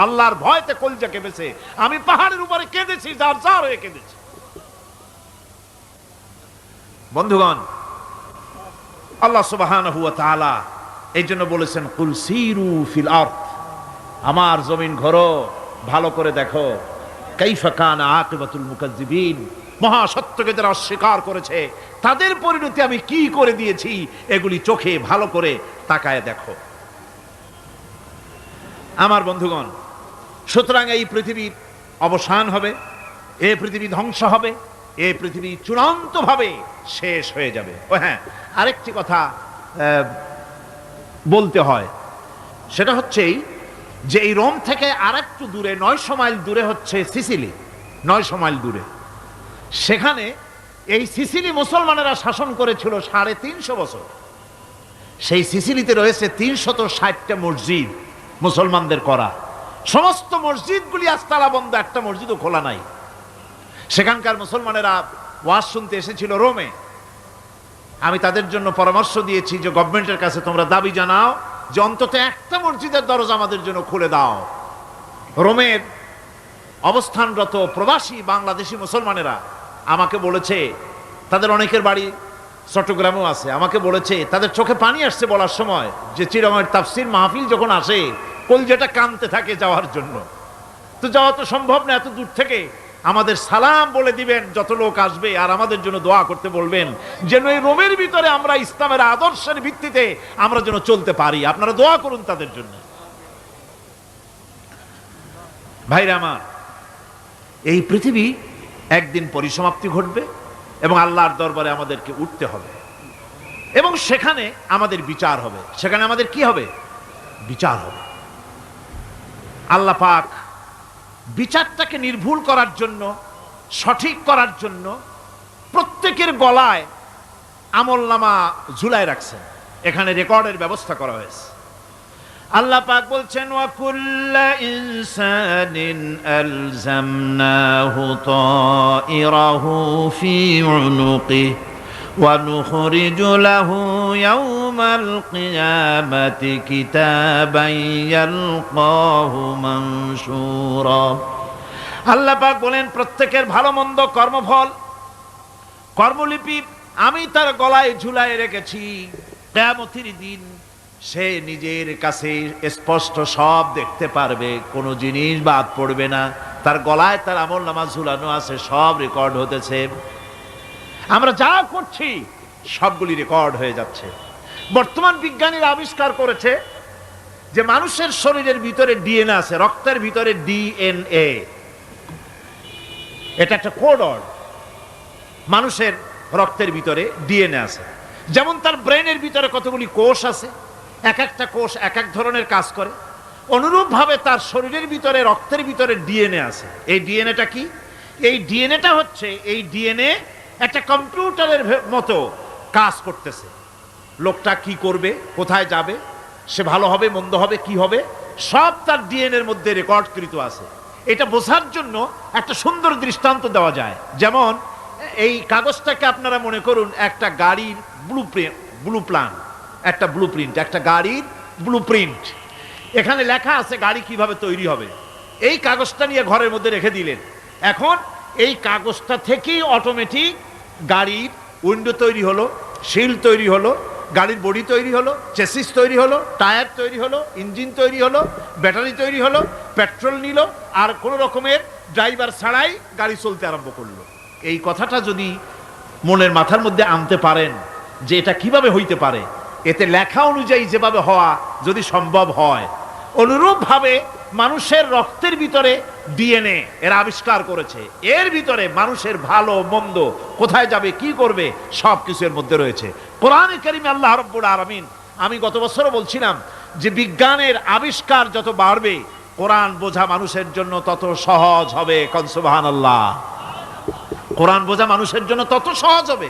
আল্লাহর ভয়তে কলিজা কেঁপেছে। আমি পাহাড়ের উপরে কেঁদেছি, যার যার হয়ে কেঁদেছি। বন্ধুগণ, আল্লাহ সুবহানাহু ওয়া তাআলা এই জন্য বলেছেন কুল সিরু ফিল আরদ, আমার জমিন ঘোরো, ভালো করে দেখো, কাইফা কানা আকিবাতুল মুকাজ্জিবিন, মহাসত্যকে যারা অস্বীকার করেছে তাদের পরিণতি আমি কি করে দিয়েছি, এগুলি চোখে ভালো করে তাকায় দেখো। আমার বন্ধুগণ, সুতরাং এই পৃথিবীর অবসান হবে, এই পৃথিবী ধ্বংস হবে, এই পৃথিবী চূড়ান্তভাবে শেষ হয়ে যাবে। ও হ্যাঁ, আরেকটি কথা বলতে হয়, সেটা হচ্ছেই যে এই রোম থেকে আরেকটু দূরে 900 মাইল দূরে হচ্ছে সিসিলি। 900 মাইল দূরে, সেখানে এই সিসিলি মুসলমানেরা শাসন করেছিল 350 বছর। সেই সিসিলিতে রয়েছে 360টা মসজিদ মুসলমানদের করা। সমস্ত মসজিদগুলি আজ তালা বন্ধ, একটা মসজিদও খোলা নাই। সেখানকার মুসলমানেরা ওয়াজ শুনতে এসেছিল রোমে। আমি তাদের জন্য পরামর্শ দিয়েছি যে গভর্নমেন্টের কাছে তোমরা দাবি জানাও যে অন্তত একটা মসজিদের দরজা আমাদের জন্য খুলে দাও। রোমের অবস্থানরত প্রবাসী বাংলাদেশি মুসলমানেরা আমাকে বলেছে, তাদের অনেকের বাড়ি চট্টগ্রামেও আছে, আমাকে বলেছে তাদের চোখে পানি আসছে বলার সময় যে চিরময়ের তাফসীর মাহফিল যখন আসে কলজাটা কাঁদতে থাকে যাওয়ার জন্য। তো যাওয়া তো সম্ভব না এত দূর থেকে, আমাদের সালাম বলে দিবেন যত লোক আসবে, আর আমাদের জন্য দোয়া করতে বলবেন যেন এই রোমের ভিতরে আমরা ইসলামের আদর্শের ভিত্তিতে আমরা যেন চলতে পারি। আপনারা দোয়া করুন তাদের জন্য। ভাইরা আমার, এই পৃথিবী একদিন পরিসমাপ্তি ঘটবে এবং আল্লাহর দরবারে আমাদেরকে উঠতে হবে এবং সেখানে আমাদের বিচার হবে। সেখানে আমাদের কি হবে? বিচার হবে। আল্লাহ পাক বিচারটাকে নির্ভুল করার জন্য, সঠিক করার জন্য প্রত্যেকের গলায় আমলনামা ঝুলায় রাখছেন। এখানে রেকর্ডের ব্যবস্থা করা হয়েছে। আল্লাহ পাক বলছেন ওয়া কুল্লা ইনসানিন আলজামনাহু তাইরাহু ফি উনুকিহি ওয়া নুখরিজু লাহু ইয়াওমাল কিয়ামাতি কিতাবান ইয়ালকাহু মানশুরা। আল্লাহ পাক বলেন প্রত্যেকের ভালো মন্দ কর্মফল, কর্মলিপি আমি তার গলায় ঝুলায় রেখেছি। কিয়ামতের দিন সে নিজের কাছে স্পষ্ট সব দেখতে পারবে, কোনো জিনিস বাদ পড়বে না। তার গলায় তার আমলনামা ঝুলানো আছে, সব রেকর্ড হতেছে। আমরা যা করছি সবগুলি রেকর্ড হয়ে যাচ্ছে। বর্তমান বিজ্ঞানীরা আবিষ্কার করেছে যে মানুষের শরীরের ভিতরে ডিএনএ আছে, রক্তের ভিতরে ডিএনএ, এটা একটা কোড ওয়ার্ড। মানুষের রক্তের ভিতরে ডিএনএ আছে, যেমন তার ব্রেনের ভিতরে কতগুলি কোষ আছে, এক একটা কোষ এক এক ধরনের কাজ করে, অনুরূপভাবে তার শরীরের ভিতরে রক্তের ভিতরে ডিএনএ আছে। এই ডিএনএটা কি? এই ডিএনএটা হচ্ছে, এই ডিএনএ একটা কম্পিউটারের মতো কাজ করতেছে। লোকটা কি করবে, কোথায় যাবে, সে ভালো হবে মন্দ হবে কি হবে, সব তার ডিএনএর মধ্যে রেকর্ডকৃত আছে। এটা বোঝার জন্য একটা সুন্দর দৃষ্টান্ত দেওয়া যায়। যেমন এই কাগজটাকে আপনারা মনে করুন একটা গাড়ির একটা গাড়ির ব্লুপ্রিন্ট। এখানে লেখা আছে গাড়ি কিভাবে তৈরি হবে। এই কাগজটা নিয়ে ঘরের মধ্যে রেখে দিলেন। এখন এই কাগজটা থেকেই অটোমেটিক গাড়ির উইন্ডো তৈরি হলো, শিল তৈরি হলো, গাড়ির বডি তৈরি হলো, চেসিস তৈরি হলো, টায়ার তৈরি হলো, ইঞ্জিন তৈরি হলো, ব্যাটারি তৈরি হলো, পেট্রোল নিল, আর কোনো রকমের ড্রাইভার ছাড়াই গাড়ি চলতে আরম্ভ করলো। এই কথাটা যদি মনের মাথার মধ্যে আনতে পারেন যে এটা কিভাবে হইতে পারে, এতে লেখা অনুযায়ী যেভাবে হওয়া যদি সম্ভব হয়, অনুরূপভাবে মানুষের রক্তের ভিতরে ডিএনএ এরা আবিষ্কার করেছে। এর ভিতরে মানুষের ভালো মন্দ, কোথায় যাবে কি করবে, সব কিছু এর মধ্যে রয়েছে। কোরআনে কারিমে আল্লাহ রাব্বুল আলামিন, আমি গত বছরও বলছিলাম যে বিজ্ঞানের আবিষ্কার যত বাড়বে, কোরআন বোঝা মানুষের জন্য তত সহজ হবে। কোন সুবহানাল্লাহ। কোরআন বোঝা মানুষের জন্য তত সহজ হবে।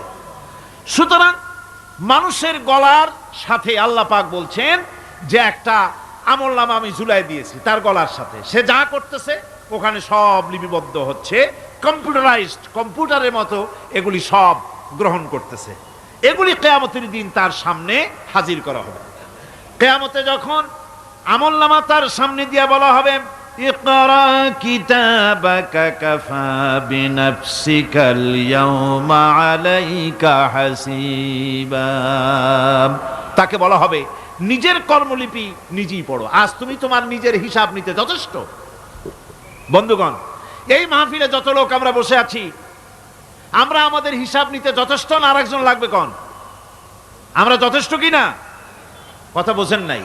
সুতরাং মানুষের গলার সাথে আল্লাহ পাক বলছেন যে একটা আমলনামা আমি ঝুলাই দিয়েছি তার গলার সাথে, সে যা করতেছে ওখানে সব লিপিবদ্ধ হচ্ছে, কম্পিউটারাইজড, কম্পিউটারের মতো এগুলি সব গ্রহণ করতেছে। এগুলি কিয়ামতের দিন তার সামনে হাজির করা হবে। কিয়ামতে যখন আমলনামা তার সামনে দিয়ে বলা হবে, ইকরা কিতাবাকা কাফা বিনাফসিকাল ইয়াওমা আলাইকা হাসিবা, তাকে বলা হবে নিজের কর্মলিপি নিজেই পড়ো, আজ তুমি তোমার নিজের হিসাব নিতে যথেষ্ট। বন্ধুগণ, এই মাহফিলে যত লোক আমরা বসে আছি, আমরা আমাদের হিসাব নিতে যথেষ্ট না আরেকজন লাগবে? কোন আমরা যথেষ্ট কি না? কথা বোঝেন নাই।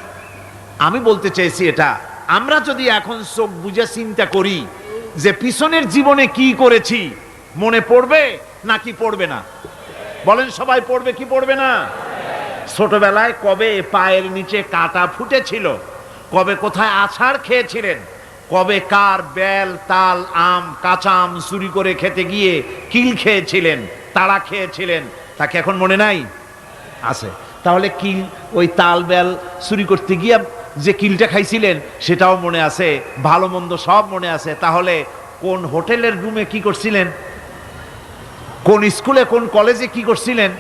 আমি বলতে চেয়েছি এটা, আমরা যদি এখন চোখ বুঝে চিন্তা করি যে পিছনের জীবনে কি করেছি, মনে পড়বে নাকি পড়বে না? বলেন সবাই, পড়বে কি পড়বে না? ছোটবেলায় কবে পায়ের নিচে কাটা ফুটেছিল, কবে কোথায় আছাড় খেয়েছিলেন, কবে কার বেল তাল আম কাঁচা আম চুরি করে খেতে গিয়ে কিল খেয়েছিলেন, তাড়া খেয়েছিলেন, তাকে এখন মনে নাই? আছে। তাহলে কিল, ওই তাল বেল চুরি করতে গিয়ে যে কিলটা খাইছিলেন সেটাও মনে আছে, ভালো মন্দ সব মনে আছে। তাহলে কোন হোটেলের রুমে কি করছিলেন, কোন স্কুলে কোন কলেজে কি করছিলেন,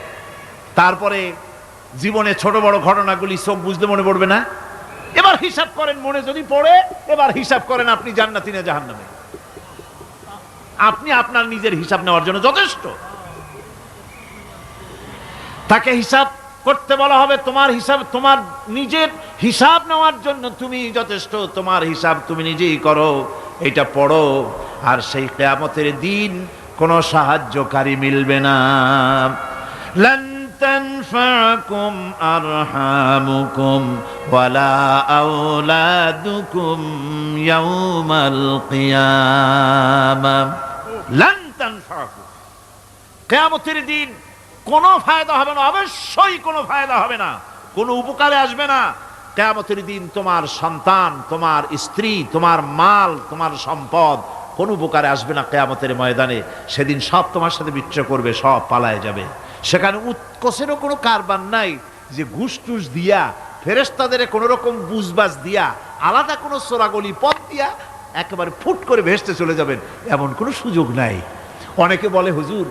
তারপরে জীবনে ছোট বড় ঘটনাগুলি চোখ বুঝতে মনে পড়বে না? এবার হিসাব করেন, মনে যদি পড়ে এবার হিসাব করেন আপনি জান্নাতি না জাহান্নামে। আপনি আপনার নিজের হিসাব নেওয়ার জন্য যথেষ্ট। তাকে হিসাব করতে বলা হবে, তোমার হিসাব, তোমার নিজের হিসাব নেওয়ার জন্য তুমি যথেষ্ট, তোমার হিসাব তুমি নিজেই করো, এটা পড়ো। আর সেই কিয়ামতের দিন কোনো সাহায্যকারী মিলবে না। লান তানফাকুম আরহামুকুম ওয়ালা আওলাদুকুম ইয়াউমাল কিয়ামাহ। লান তানফাকুম, কিয়ামতের দিন কোনো ফায়দা হবে না, অবশ্যই কোনো ফায়দা হবে না, কোনো উপকারে আসবে না। কিয়ামতের দিন তোমার সন্তান, তোমার স্ত্রী, তোমার মাল, তোমার সম্পদ কোনো উপকারে আসবে না। কিয়ামতের ময়দানে সেদিন সব তোমার সাথে বিচ্ছিন্ন করবে, সব পালায় যাবে। সেখানে উৎকোষেরও কোনো কারবার নাই যে ঘুষ টুস দিয়া, ফেরেশতাদের কোনো রকম বুঝবাজ দিয়া, আলাদা কোনো চোরাগলি পথ দিয়া একেবারে ফুট করে ভেসতে চলে যাবেন, এমন কোনো সুযোগ নাই। অনেকে বলে, হুজুর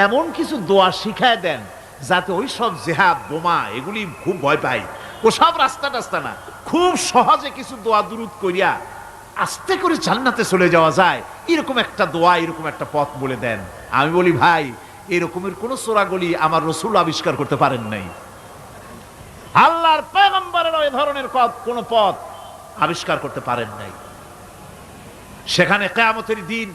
এমন কিছু দোয়া শিখায় দেন যাতে ওই সব জেহাদ বোমা এগুলি খুব ভয় পাই, ও সব রাস্তা টাস্তা না, খুব সহজে কিছু দোয়া দুরূদ করিয়া আস্তে করে জান্নাতে চলে যাওয়া যায়, এরকম একটা দোয়া, এরকম একটা পথ বলে দেন। আমি বলি, ভাই এরকমের কোন চোরাগলি আমার রাসূল আবিষ্কার করতে পারেন নাই। আল্লাহর পয়গম্বরের ওই ধরনের কোন পথ আবিষ্কার করতে পারেন নাই। সেখানে কিয়ামতের দিন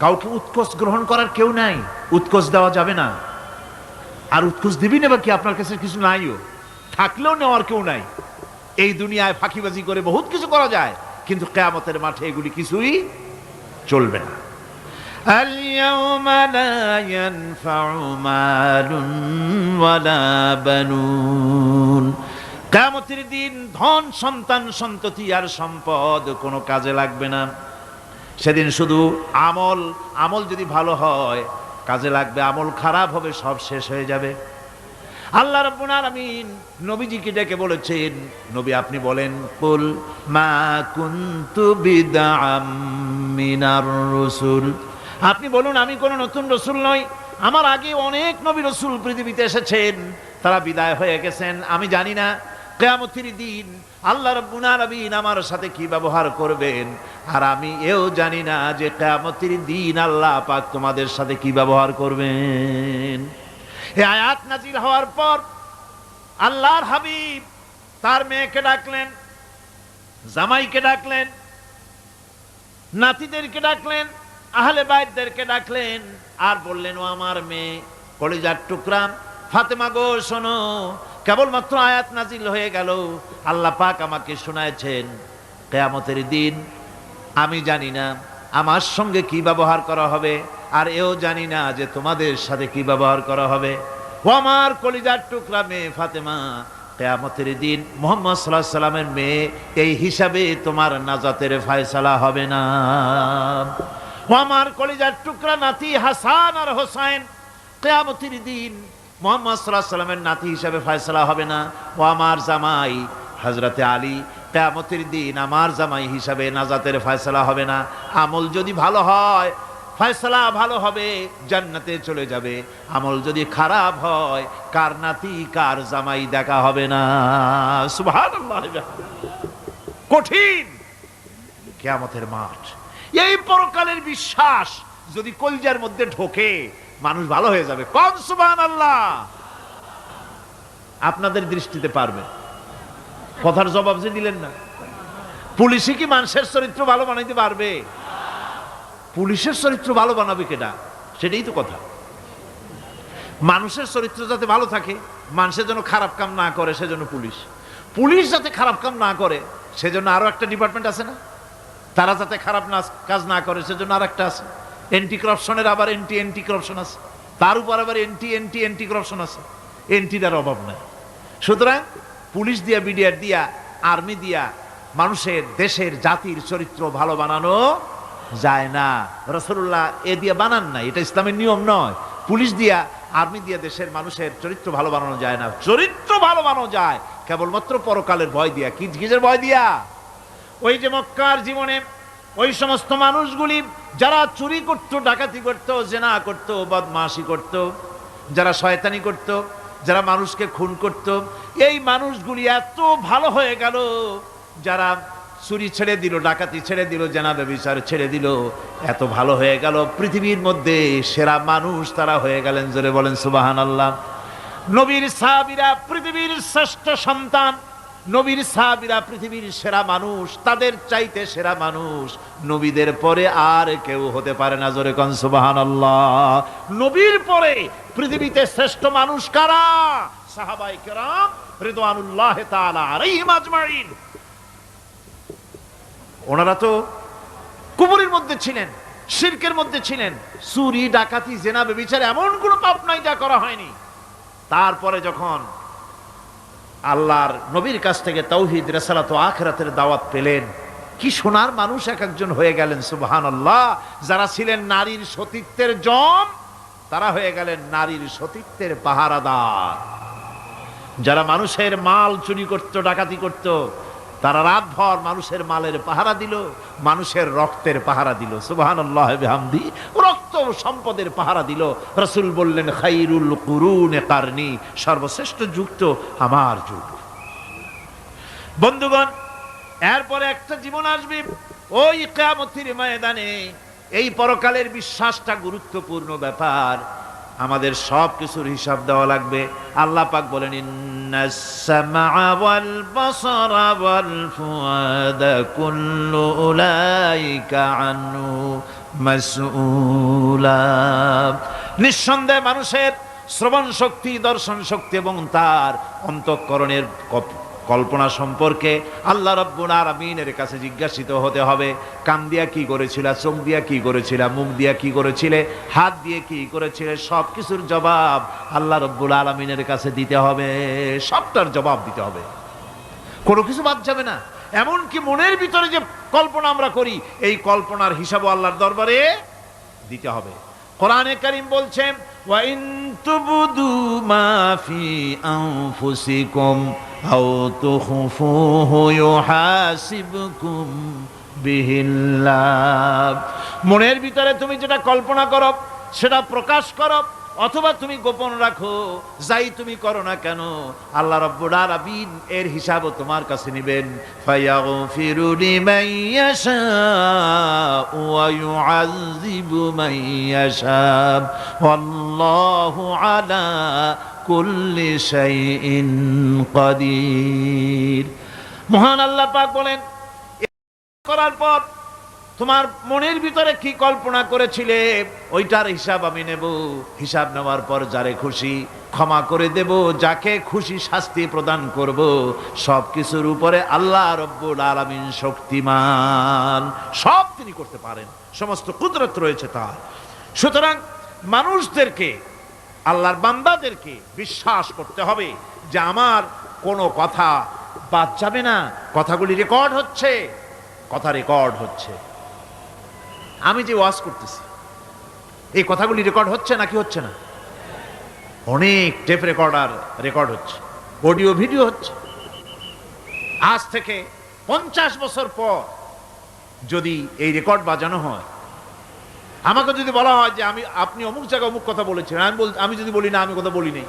কাউকে উৎকোষ গ্রহণ করার কেউ নাই, উৎকোষ দেওয়া যাবে না। আর উৎকোষ দিবি নেবা কি, আপনার কাছে কিছু নাইও, থাকলেও নেওয়ার কেউ নাই। এই দুনিয়ায় ফাঁকিবাজি করে বহুত কিছু করা যায়, কিন্তু কিয়ামতের মাঠে এগুলি কিছুই চলবে না। اليوم لا ينفع مال ولا بنون কিয়ামতের দিন ধন সন্তান সন্ততি আর সম্পদ কোনো কাজে লাগবে না। সেদিন শুধু আমল যদি ভালো হয় কাজে লাগবে, আমল খারাপ হবে সব শেষ হয়ে যাবে। আল্লাহ রাব্বুল আলামিন নবীজিকে ডেকে বলেছেন, নবী আপনি বলেন, কুল মা কুনতু বিদআম মিনার রাসূল, আপনি বলুন আমি কোন নতুন রাসূল নই, আমার আগে অনেক নবী রাসূল পৃথিবীতে এসেছেন, তারা বিদায় হয়ে গেছেন। আমি জানি না কিয়ামতের দিন আল্লাহ রাব্বুল আলামিন আমার সাথে কি ব্যবহার করবেন, আর আমি এও জানি না যে কিয়ামতের দিন আল্লাহ পাক তোমাদের সাথে কি ব্যবহার করবেন। এই আয়াত নাজিল হওয়ার পর আল্লাহর হাবিব তার মেয়েকে ডাকলেন, জামাইকে ডাকলেন, নাতিদেরকে ডাকলেন, আহলে বাইতদেরকে ডাকলেন, আর বললেন, ও আমার মেয়ে কলিজার টুকরা ফাতেমা গো শোনো, কেবলমাত্র আয়াত নাজিল হয়ে গেল, আল্লাহ পাক আমাকে শোনায়ছেন কিয়ামতের দিন আমি জানি না আমার সঙ্গে কি ব্যবহার করা হবে, আর এও জানি না যে তোমাদের সাথে কি ব্যবহার করা হবে। ও আমার কলিজার টুকরা মেয়ে ফাতেমা, কিয়ামতের দিন মুহাম্মদ সাল্লাল্লাহু আলাইহি সাল্লামের মেয়ে এই হিসাবে তোমার নাজাতের ফয়সালা হবে না। ও আমার কলিজার টুকরা নাতি হাসান আর হোসেন, কিয়ামতের দিন মুহাম্মদ সাল্লাল্লাহু আলাইহি সাল্লামের নাতি হিসাবে ফয়সালা হবে না। ও আমার জামাই হযরতে আলী, কিয়ামতের দিন আমার জামাই হিসাবে নাজাতের ফয়সালা হবে না। আমল যদি ভালো হয় ফয়সালা ভালো হবে, জান্নাতে চলে যাবে। আমল যদি খারাপ হয় কার নাতি কার জামাই দেখা হবে না। সুবহানাল্লাহ। কঠিন কিয়ামতের মাঠ। এই পরকালের বিশ্বাস যদি কলিজার মধ্যে ঢোকে মানুষ ভালো হয়ে যাবে। কোন সুবহানাল্লাহ। আপনাদের দৃষ্টিতে পারবে, কথার জবাব যে দিলেন না। পুলিশে কি মানুষের চরিত্র ভালো বানাইতে পারবে? পুলিশের চরিত্র ভালো বানাবে কেডা? সেটাই তো কথা। মানুষের চরিত্র যাতে ভালো থাকে, মানুষের জন্য খারাপ কাম না করে, সেজন্য পুলিশ যাতে খারাপ কাম না করে সেজন্য আরো একটা ডিপার্টমেন্ট আছে না, তারা যাতে খারাপ কাজ না করে সেজন্য আর একটা আছে। এন্টি করাপশনের আবার এন্টি করাপশন আছে, তার উপর আবার এন্টি করাপশন আছে। এন্টিটার অভাব নাই। সুতরাং পুলিশ দিয়া, বিডিআর দিয়া, আর্মি দিয়া মানুষের, দেশের, জাতির চরিত্র ভালো বানানো যায় না। রাসূলুল্লাহ এ দিয়ে বানান নাই, এটা ইসলামের নিয়ম নয়। পুলিশ দিয়া, আর্মি দিয়া দেশের মানুষের চরিত্র ভালো বানানো যায় না। চরিত্র ভালো বানানো যায় কেবলমাত্র পরকালের ভয় দিয়া। কিসের ভয় দিয়া? ওই যে মক্কার জীবনে ওই সমস্ত মানুষগুলি যারা চুরি করত, ডাকাতি করত, জেনা করত, বদমাশি করত, যারা শয়তানি করত, যারা মানুষকে খুন করত, এই মানুষগুলি এত ভালো হয়ে গেল, যারা চুরি ছেড়ে দিল, ডাকাতি ছেড়ে দিল, জেনা ব্যভিচার ছেড়ে দিল, এত ভালো হয়ে গেল, পৃথিবীর মধ্যে সেরা মানুষ তারা হয়ে গেলেন। জোরে বলেন সুবহানাল্লাহ। নবীর সাহাবীরা পৃথিবীর শ্রেষ্ঠ সন্তান, নবীর সাহাবীরা পৃথিবীর সেরা মানুষ, তাদের চাইতে সেরা মানুষ নবীদের পরে আর কেউ হতে পারে না। জোরে কোন সুবহানাল্লাহ। নবীর পরে পৃথিবীতে শ্রেষ্ঠ মানুষ কারা? সাহাবায়ে কেরাম রিদওয়ানুল্লাহি তাআলা আলাইহিম আজমাইন। ওনারা তো কুফরের মধ্যে ছিলেন, শিরকের মধ্যে ছিলেন, চুরি, ডাকাতি, জেনা, ব্যভিচার এমন কোনো পাপ নাই যা করা হয়নি। তারপরে যখন আল্লাহর নবীর কাছ থেকে তাওহীদ, রিসালাত ও আখিরাতের দাওয়াত পেলেন, কি সোনার মানুষ এক একজন হয়ে গেলেন। সুবহানাল্লাহ। যারা ছিলেন নারীর সতীত্বের জম, তারা হয়ে গেলেন নারীর সতীত্বের পাহারাদার। যারা মানুষের মাল চুরি করত, ডাকাতি করত, তারা রাতভর মানুষের মালের পাহারা দিল, মানুষের রক্তের পাহারা দিল। সুবহানাল্লাহ বিহামদি। রক্ত সম্পদের পাহারা দিল। রাসূল বললেন, খায়রুল কুরুনে কারনি, সর্বশ্রেষ্ঠ যুগ তো আমার যুগ। বন্ধুগণ, এরপরে একটা জীবন আসবে ওই কিয়ামতের ময়দানে। এই পরকালের বিশ্বাসটা গুরুত্বপূর্ণ ব্যাপার। আমাদের সব কিছুর হিসাব দেওয়া লাগবে। আল্লাহ পাক বলেন, ইন্নাস সামআ ওয়াল বাসারা ওয়াল ফুআদা কুল্লু উলাইকা আনহু মাসউলা। নিঃসন্দেহে মানুষের শ্রবণ শক্তি, দর্শন শক্তি এবং তার অন্তঃকরণের কল্পনা সম্পর্কে আল্লাহ রাব্বুল আলামিনের কাছে জিজ্ঞাসিত হতে হবে। কান দিয়া কি করেছিলা, চোখ দিয়া কি করেছিলা, মুখ দিয়া কি করেছিলে, হাত দিয়ে কি করেছিলে, সব কিছুর জবাব আল্লাহ রাব্বুল আলামিনের কাছে দিতে হবে। সবটার জবাব দিতে হবে, কোনো কিছু বাদ যাবে না। এমনকি মনের ভিতরে যে কল্পনা আমরা করি, এই কল্পনার হিসাবও আল্লাহর দরবারে দিতে হবে। কোরআনে কারীম বলছেন, ওয়া ইন তুবদু মা ফি আনফুসিকুম আও তুখফুহু ইউহাসিবকুম বিহিল্লাহ। মনের ভিতরে তুমি যেটা কল্পনা করো সেটা প্রকাশ করো, অথবা তুমি গোপন রাখো, যাই তুমি করো না কেন আল্লাহ রাব্বুল আলামিন এর হিসাবও তোমার কাছে নেবেন। ফায়াগফিরু লিমান ইয়াশাউ ওয়া ইউআযযিবু মান ইয়াশাউ ওয়াল্লাহু আলা কুল্লি শাইইন কাদির। মহান আল্লাহ পাক বলেন, করার পর তোমার মনের ভিতরে কি কল্পনা করেছিলে ওইটার হিসাব আমি নেব। হিসাব নেওয়ার পর যারে খুশি ক্ষমা করে দেব, যাকে খুশি শাস্তি প্রদান করব। সব কিছুর উপরে আল্লাহ রব্বুল আলামিন শক্তিমান, সব তিনি করতে পারেন, সমস্ত কুদরত রয়েছে তার। সুতরাং মানুষদেরকে, আল্লাহর বান্দাদেরকে বিশ্বাস করতে হবে যে আমার কোনো কথা বাদ যাবে না। কথাগুলি রেকর্ড হচ্ছে, কথা রেকর্ড হচ্ছে। আমি যে ওয়াজ করতেছি এই কথাগুলি রেকর্ড হচ্ছে নাকি হচ্ছে না? অনেক টেপ রেকর্ডার রেকর্ড হচ্ছে, অডিও ভিডিও হচ্ছে। আজ থেকে 50 বছর পর যদি এই রেকর্ড বাজানো হয়, আমাকে যদি বলা হয় যে আপনি অমুক জায়গায় অমুক কথা বলেছেন, আমি যদি বলি না আমি কথা বলি নাই,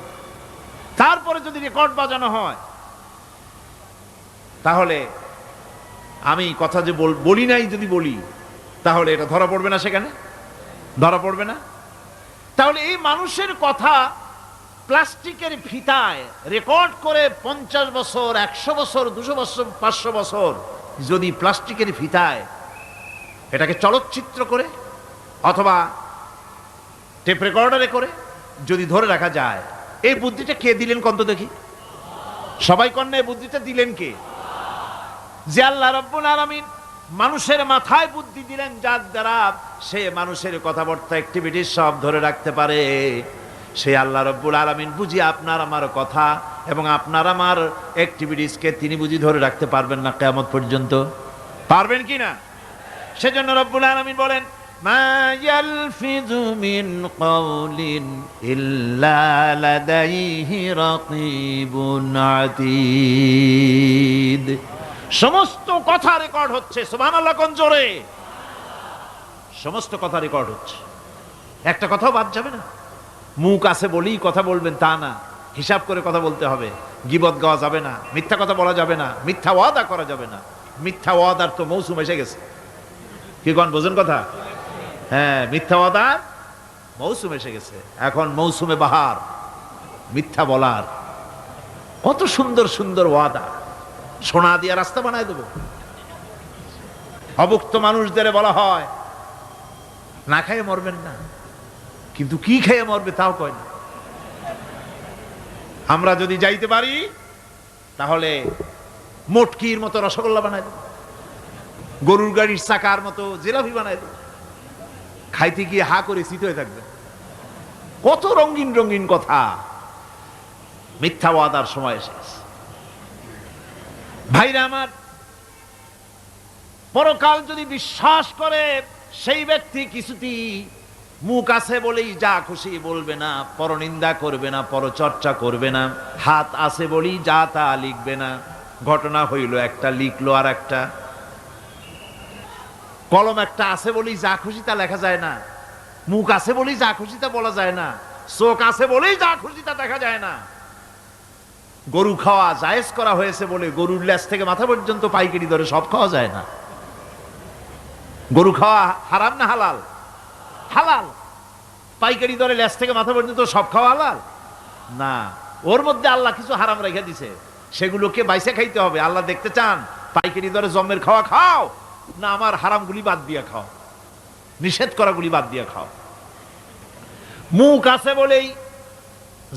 তারপরে যদি রেকর্ড বাজানো হয়, তাহলে আমি কথা যে বলি নাই যদি বলি, তাহলে এটা ধরা পড়বে না? সেখানে ধরা পড়বে না? তাহলে এই মানুষের কথা প্লাস্টিকের ফিতায় রেকর্ড করে 50 বছর, 100 বছর, 200 বছর, 500 বছর যদি প্লাস্টিকের ফিতায় এটাকে চলচ্চিত্র করে অথবা টেপ রেকর্ডারে করে যদি ধরে রাখা যায়, এই বুদ্ধিটা কে দিলেন কন্ত দেখি? সবাই কন্যা এই বুদ্ধিটা দিলেন কে? যে আল্লাহ রাব্বুল আলামিন মানুষের মাথায় বুদ্ধি দিলেন, যার দ্বারা সে মানুষের কথাবার্তা অ্যাক্টিভিটি সব ধরে রাখতে পারে। সে আল্লাহ রাব্বুল আলামিন বুঝি আপনার আমার কথা এবং আপনার আমার অ্যাক্টিভিটিসকে তিনি বুঝি ধরে রাখতে পারবেন না কিয়ামত পর্যন্ত? পারবেন কি না? সেজন্য রাব্বুল আলামিন বলেন, মা ইয়ালফিযু মিন কাওলিন ইল্লা লাদাইহি রাকীবুন আতীদ। সমস্ত কথা রেকর্ড হচ্ছে। সুবহানাল্লাহ কোন জোরে! সমস্ত কথা রেকর্ড হচ্ছে, একটা কথাও বাদ যাবে না। মুখ আছে বলেই কথা বলবেন তা না, হিসাব করে কথা বলতে হবে। গীবত গাওয়া যাবে না, মিথ্যা কথা বলা যাবে না, মিথ্যা ওয়াদা করা যাবে না। মিথ্যা ওয়াদার তো মৌসুম এসে গেছে। কি কোন বোঝেন কথা? হ্যাঁ, মিথ্যা ওয়াদার মৌসুম এসে গেছে। এখন মৌসুমে বাহার, মিথ্যা বলার। কত সুন্দর সুন্দর ওয়াদা, সোনা দিয়ে রাস্তা বানায় দেব। অভুক্ত মানুষদের বলা হয় না খেয়ে মরবেন না, কিন্তু কি খেয়ে মরবে তাও কয় না। আমরা যদি যাইতে পারি তাহলে মটকির মতো রসগোল্লা বানায় দেব, গরুর গাড়ির চাকার মতো জিলাপি বানায় দেব। খাইতে গিয়ে হা করে চিত হয়ে থাকবে। কত রঙিন রঙিন কথা। মিথ্যা ওয়াদার সময় এসে গেছে। ভাইরা আমার, পরকাল যদি বিশ্বাস করে সেই ব্যক্তি কিছুতেই মুখ আছে বলেই যা খুশি বলবে না, পরনিন্দা করবে না, পরচর্চা করবে না। হাত আছে বলেই যা তা লিখবে না। ঘটনা হইল একটা, লিখলো আর একটা। কলম একটা আছে বলেই যা খুশি তা লেখা যায় না। মুখ আছে বলেই যা খুশি তা বলা যায় না। চোখ আছে বলেই যা খুশি তা দেখা যায় না। গরু খাওয়া জায়েজ করা হয়েছে বলে গরুর লেজ থেকে মাথা পর্যন্ত পাইকারি দরে সব খাওয়া যায় না। গরু খাওয়া হারাম না হালাল? হালাল। পাইকারি দরে লেজ থেকে মাথা পর্যন্ত সব খাওয়া হালাল না। ওর মধ্যে আল্লাহ কিছু হারাম রেখে দিছে, সেগুলোকে বাইসে খাইতে হবে। আল্লাহ দেখতে চান পাইকারি দরে জম্মের খাওয়া খাও না আমার হারামগুলি বাদ দিয়ে খাও, নিষেধ করাগুলি বাদ দিয়ে খাও। মুখ আছে বলেই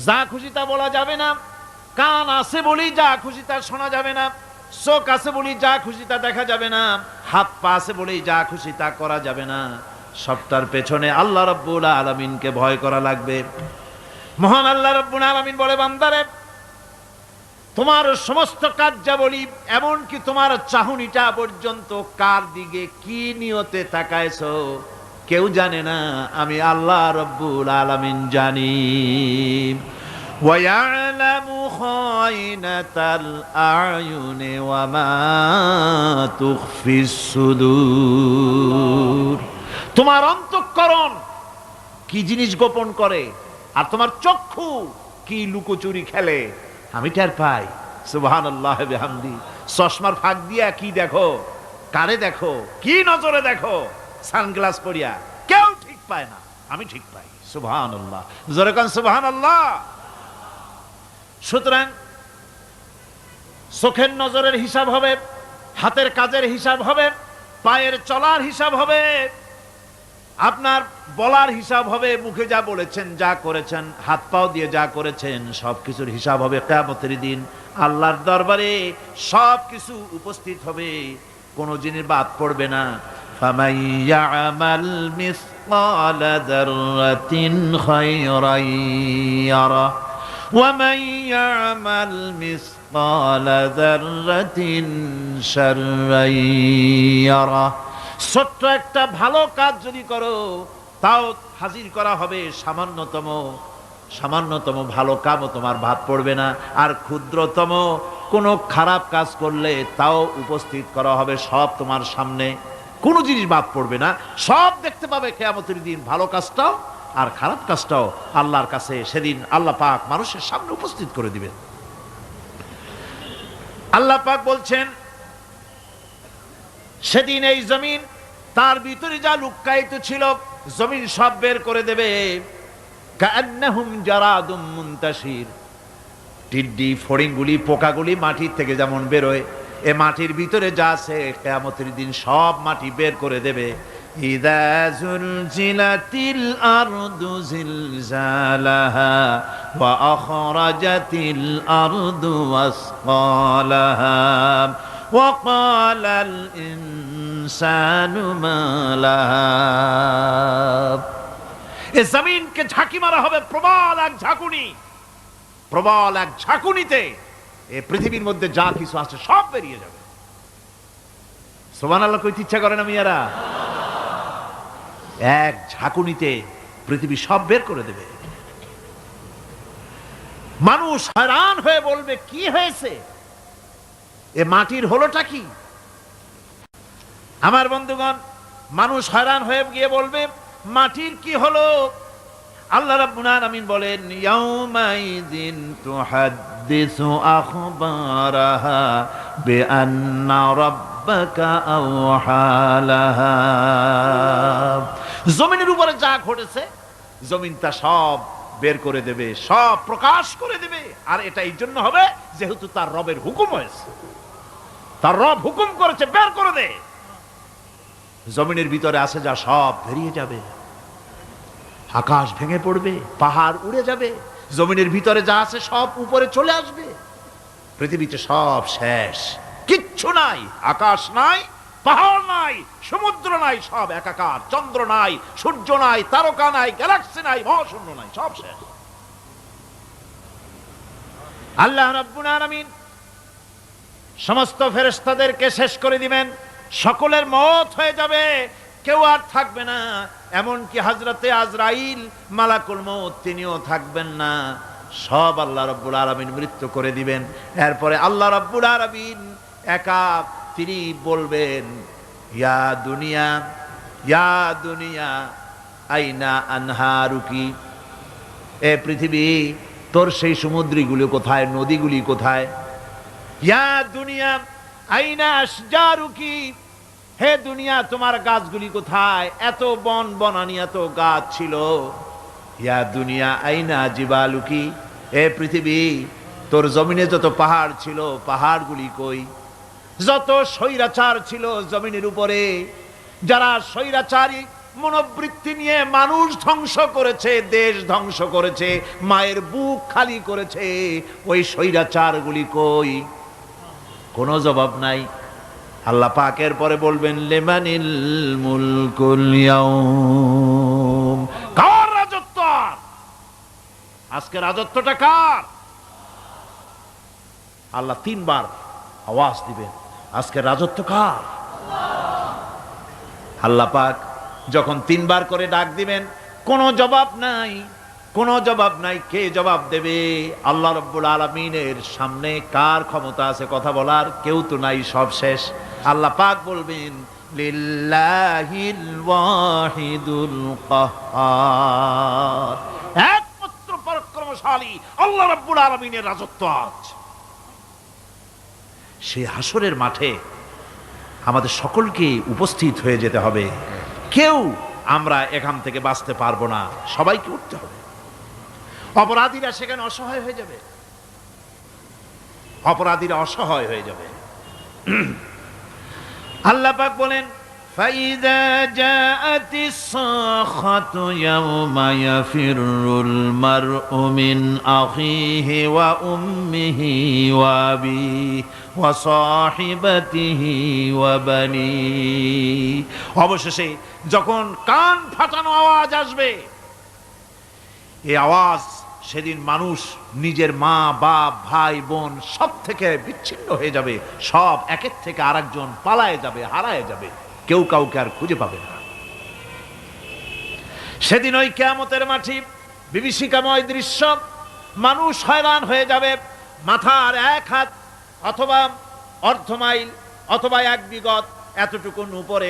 যা খুশি তা বলা যাবে না। কান আছে বলেই যা খুশি তা শোনা যাবে না, চোখ আছে বলেই যা খুশি তা দেখা যাবে না, হাত পা আছে বলেই যা খুশি তা করা যাবে না। সবটার পেছনে আল্লাহ রাব্বুল আলামিনকে ভয় করা লাগবে। মহান আল্লাহ রাব্বুল আলামিন বলে, বান্দারে তোমার সমস্ত কার্যাবলী এমনকি তোমার চাহনিটা পর্যন্ত কার দিকে কি নিয়তে তাকায়ছো কেউ জানে না, আমি আল্লাহ রাব্বুল আলামিন জানি। وَيَعْلَمُ خَائِنَةَ الْأَعْيُنِ وَمَا تُخْفِي الصُّدُورُ। তোমার অন্তঃকরণ কি জিনিস গোপন করে আর তোমার চক্ষু কি লুকোচুরি খেলে আমি টের পাই। সুবহানাল্লাহ বিহামদি। চশমার ফাঁক দিয়া কি দেখো, কারে দেখো, কি নজরে দেখো, সানগ্লাস পরিয়া কেউ ঠিক পায় না, আমি ঠিক পাই। সুবহানাল্লাহ, জোরে কান সুবহানাল্লাহ। সুতরাং চোখের নজরের হিসাব হবে, হাতের কাজের হিসাব হবে, পায়ের চলার হিসাব হবে, আপনার বলার হিসাব হবে, মুখে যা বলেছেন, যা করেছেন, হাত পাও দিয়ে যা করেছেন সবকিছুর হিসাব হবে কিয়ামতের দিন। আল্লাহর দরবারে সবকিছু উপস্থিত হবে, কোনো জিনিস বাদ পড়বে না। ফামান ইয়ামাল মিসকালা যাররাতিন খায়রান ইয়ারা ওয়া মান ইয়ামাল মিসকালা যাররাতিন শাররান ইয়ারা। ছোট্ট একটা ভালো কাজ যদি করো তাও হাজির করা হবে সামান্যতম ভালো কামও তোমার বাদ পড়বে না। আর ক্ষুদ্রতম কোনো খারাপ কাজ করলে তাও উপস্থিত করা হবে, সব তোমার সামনে, কোনো জিনিস বাদ পড়বে না, সব দেখতে পাবে কিয়ামতের দিন। ভালো কাজটাও আর খারাপ কাজটাও আল্লাহর কাছে সেদিন আল্লাহ পাক মানুষের সামনে উপস্থিত করে দিবেন। আল্লাহ পাক বলছেন, সেদিন এই জমিন তার ভিতরে যা লুক্কায়িত ছিল জমিন সব বের করে দেবে। কান্নাহুম জারাদুম মুনতাশির। টিড্ডি, ফড়িংগুলি, পোকাগুলি মাটির থেকে যেমন বেরোয়, এ মাটির ভিতরে যা আছে কিয়ামতের দিন সব মাটি বের করে দেবে। ইযা যুলজিলাতিল আরদু জিলজালাহা ওয়া আখরাজাতিল আরদু আসকালাহা ওয়া ক্বালাল ইনসানু মা লাহা। এ জমিনকে ঝাঁকি মারা হবে প্রবল এক ঝাঁকুনি, প্রবল এক ঝাঁকুনিতে এই পৃথিবীর মধ্যে যা কিছু আছে সব বেরিয়ে যাবে। সুবহানাল্লাহ কইতে ইচ্ছা করে না মিয়ারা? এক ঝাঁকুনিতে পৃথিবী সব বের করে দেবে। মানুষ হয়রান হয়ে বলবে, কি হয়েছে, এ মাটির হলোটা কি? আমার বন্ধুগণ, মানুষ হয়রান হয়ে গিয়ে বলবে, মাটির কি হলো? আল্লাহ রাব্বুল আলামিন বলেন, ইয়াউমাইযিন তুহাদ্দিসু আখবারাহা বিআন্না রাব্বাকা আওহালাহা। জমিনের উপরে যা ঘটেছে জমিন তা সব বের করে দেবে, সব প্রকাশ করে দেবে। আর এটা এই জন্য হবে যেহেতু তার রবের হুকুম হয়েছে, তার রব হুকুম করেছে বের করে দে। জমিনের ভিতরে আছে যা সব বেরিয়ে যাবে, আকাশ ভেঙে পড়বে, পাহাড় উড়ে যাবে, জমিনের ভিতরে যা আছে সব উপরে চলে আসবে, পৃথিবীতে সব শেষ, কিচ্ছু নাই, আকাশ নাই, পাহাড় নাই, সমুদ্র নাই, সব একাকার, চন্দ্র নাই, সূর্য নাই, তারকা নাই, গ্যালাক্সি নাই, মহাশূন্য নাই, সব শেষ। আল্লাহ রাব্বুল আলামিন সমস্ত ফেরেশতাদেরকে শেষ করে দিবেন, সকলের মওত হয়ে যাবে, কেউ আর থাকবে না। এমনকি হযরতে আজরাইল মালাকুল মউত তিনিও থাকবেন না, সব আল্লাহ রাব্বুল আলামিন মৃত্যু করে দিবেন। এরপরে আল্লাহ রাব্বুল আলামিন একা তিনি বলবেন, ইয়া দুনিয়া, ইয়া দুনিয়া আইনা আনহারুকি। এ পৃথিবী, তোর সেই সমুদ্রগুলি কোথায়, নদীগুলি কোথায়? ইয়া দুনিয়া আইনা আশজারুকি। হে দুনিয়া, তোমার গাছগুলি কোথায়? এত বন বনানি, এত গাছ ছিল। ইয়া দুনিয়া আইনা জিবালুকি। এ পৃথিবী, তোর জমিনে যত পাহাড় ছিল পাহাড়গুলি কই? যত স্বৈরাচার ছিল জমিনের উপরে, যারা স্বৈরাচারী মনোবৃত্তি নিয়ে মানুষ ধ্বংস করেছে, দেশ ধ্বংস করেছে, মায়ের বুক খালি করেছে, ওই স্বৈরাচারগুলি কই? কোনো জবাব নাই। আল্লাহ পাকের পরে বলবেন লিমানিল মুলকুল ইয়াউম, কার রাজত্ব? আজকে রাজত্বটা কার? আল্লাহ তিনবার আওয়াজ দিবেন, আজকে রাজত্ব কার? আল্লাহ পাক যখন তিনবার করে ডাক দিবেন, কোনো জবাব নাই, কোনো জবাব নাই। কে জবাব দেবে? আল্লাহ রাব্বুল আলামিনের সামনে কার ক্ষমতা আছে কথা বলার? কেউ তো নাই, সব শেষ। আল্লাহ পাক বলবেন লিল্লাহিল ওয়াহিদুল কাহ্হার, একমাত্র পরাক্রমশালী আল্লাহ রাব্বুল আলামিনের রাজত্ব আজ। সেই হাসরের মাঠে আমাদের সকলকে উপস্থিত হয়ে যেতে হবে। কেউ আমরা এখান থেকে বাঁচতে পারবো না, সবাইকে উঠতে হবে। অপরাধীরা সেখানে অসহায় হয়ে যাবে, অপরাধীরা অসহায় হয়ে যাবে। আল্লাহ পাক বলেন ফাইযা জাআতিস সাখাতু ইয়াওমা ইয়াফিরুল মারউ মিন আখিহি ওয়া উম্মিহি ওয়া আবিহি ওয়া সাহিবাতিহি ওয়া বানিহি। অবশেষে যখন কান ফাটানো আওয়াজ আসবে, এই আওয়াজ সেদিন মানুষ নিজের মা বাপ ভাই বোন সব থেকে বিচ্ছিন্ন হয়ে যাবে, সব একের থেকে আরেকজন পালায়ে যাবে, হারায় যাবে, কেউ কাউকে আর খুঁজে পাবে না। সেদিন ওই কিয়ামতের মাঠে বিভীষিকাময় দৃশ্য, মানুষ হয়রান হয়ে যাবে। মাথার এক হাত অথবা অর্ধ মাইল অথবা এক বিগত এতটুকুন উপরে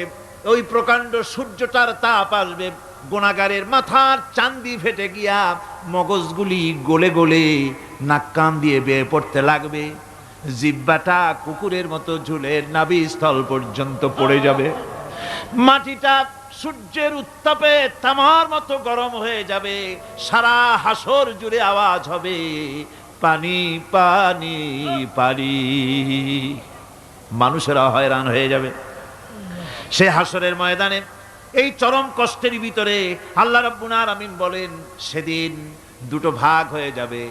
ওই প্রকাণ্ড সূর্যটার তাপ আসবে, গুনাহগারের মাথার চান্দি ফেটে গিয়া মগজগুলি গলে গলে নাক কান দিয়ে বেয়ে পড়তে লাগবে, জিহ্বাটা কুকুরের মতো ঝুলে নাভিস্থল পর্যন্ত পড়ে যাবে, মাটিটা সূর্যের উত্তাপে তামার মতো গরম হয়ে যাবে, সারা হাসর জুড়ে আওয়াজ হবে পানি পানি পানি। মানুষেরা হয়রান হয়ে যাবে সে হাসরের ময়দানে। এই চরম কষ্টের ভিতরে আল্লাহ রাব্বুল আলামিন বলেন সেদিন দুটো ভাগ হয়ে যাবে,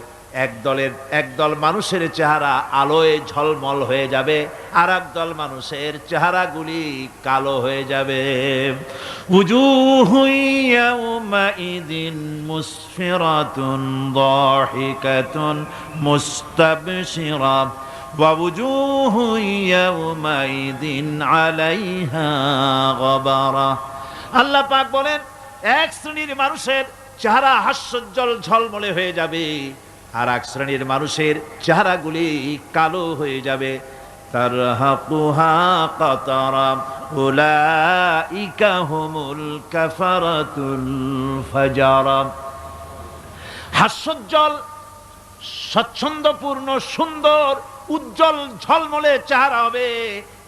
একদল মানুষের চেহারা আলোয় ঝলমল হয়ে যাবে, আর একদল মানুষের চেহারাগুলি কালো হয়ে যাবে। উজুহু ইয়াউমাইযিন মুসফিরাতুন দাহিকাতুন মুস্তাবশিরা ওয়া উজুহু ইয়াউমাইযিন আলাইহা গাবারা। আল্লাহ পাক বলেন এক শ্রেণীর মানুষের চেহারা হাস্যোজ্জ্বল ঝলমলে হয়ে যাবে, আর এক শ্রেণীর মানুষের চেহারাগুলি কালো হয়ে যাবে। তারহাকুহা কাতারা উলাইকা হুমুল কাফারাতুল ফাজারা। হাস্যোজ্জ্বল, স্বচ্ছন্দপূর্ণ, সুন্দর, উজ্জ্বল ঝলমলে চেহারা হবে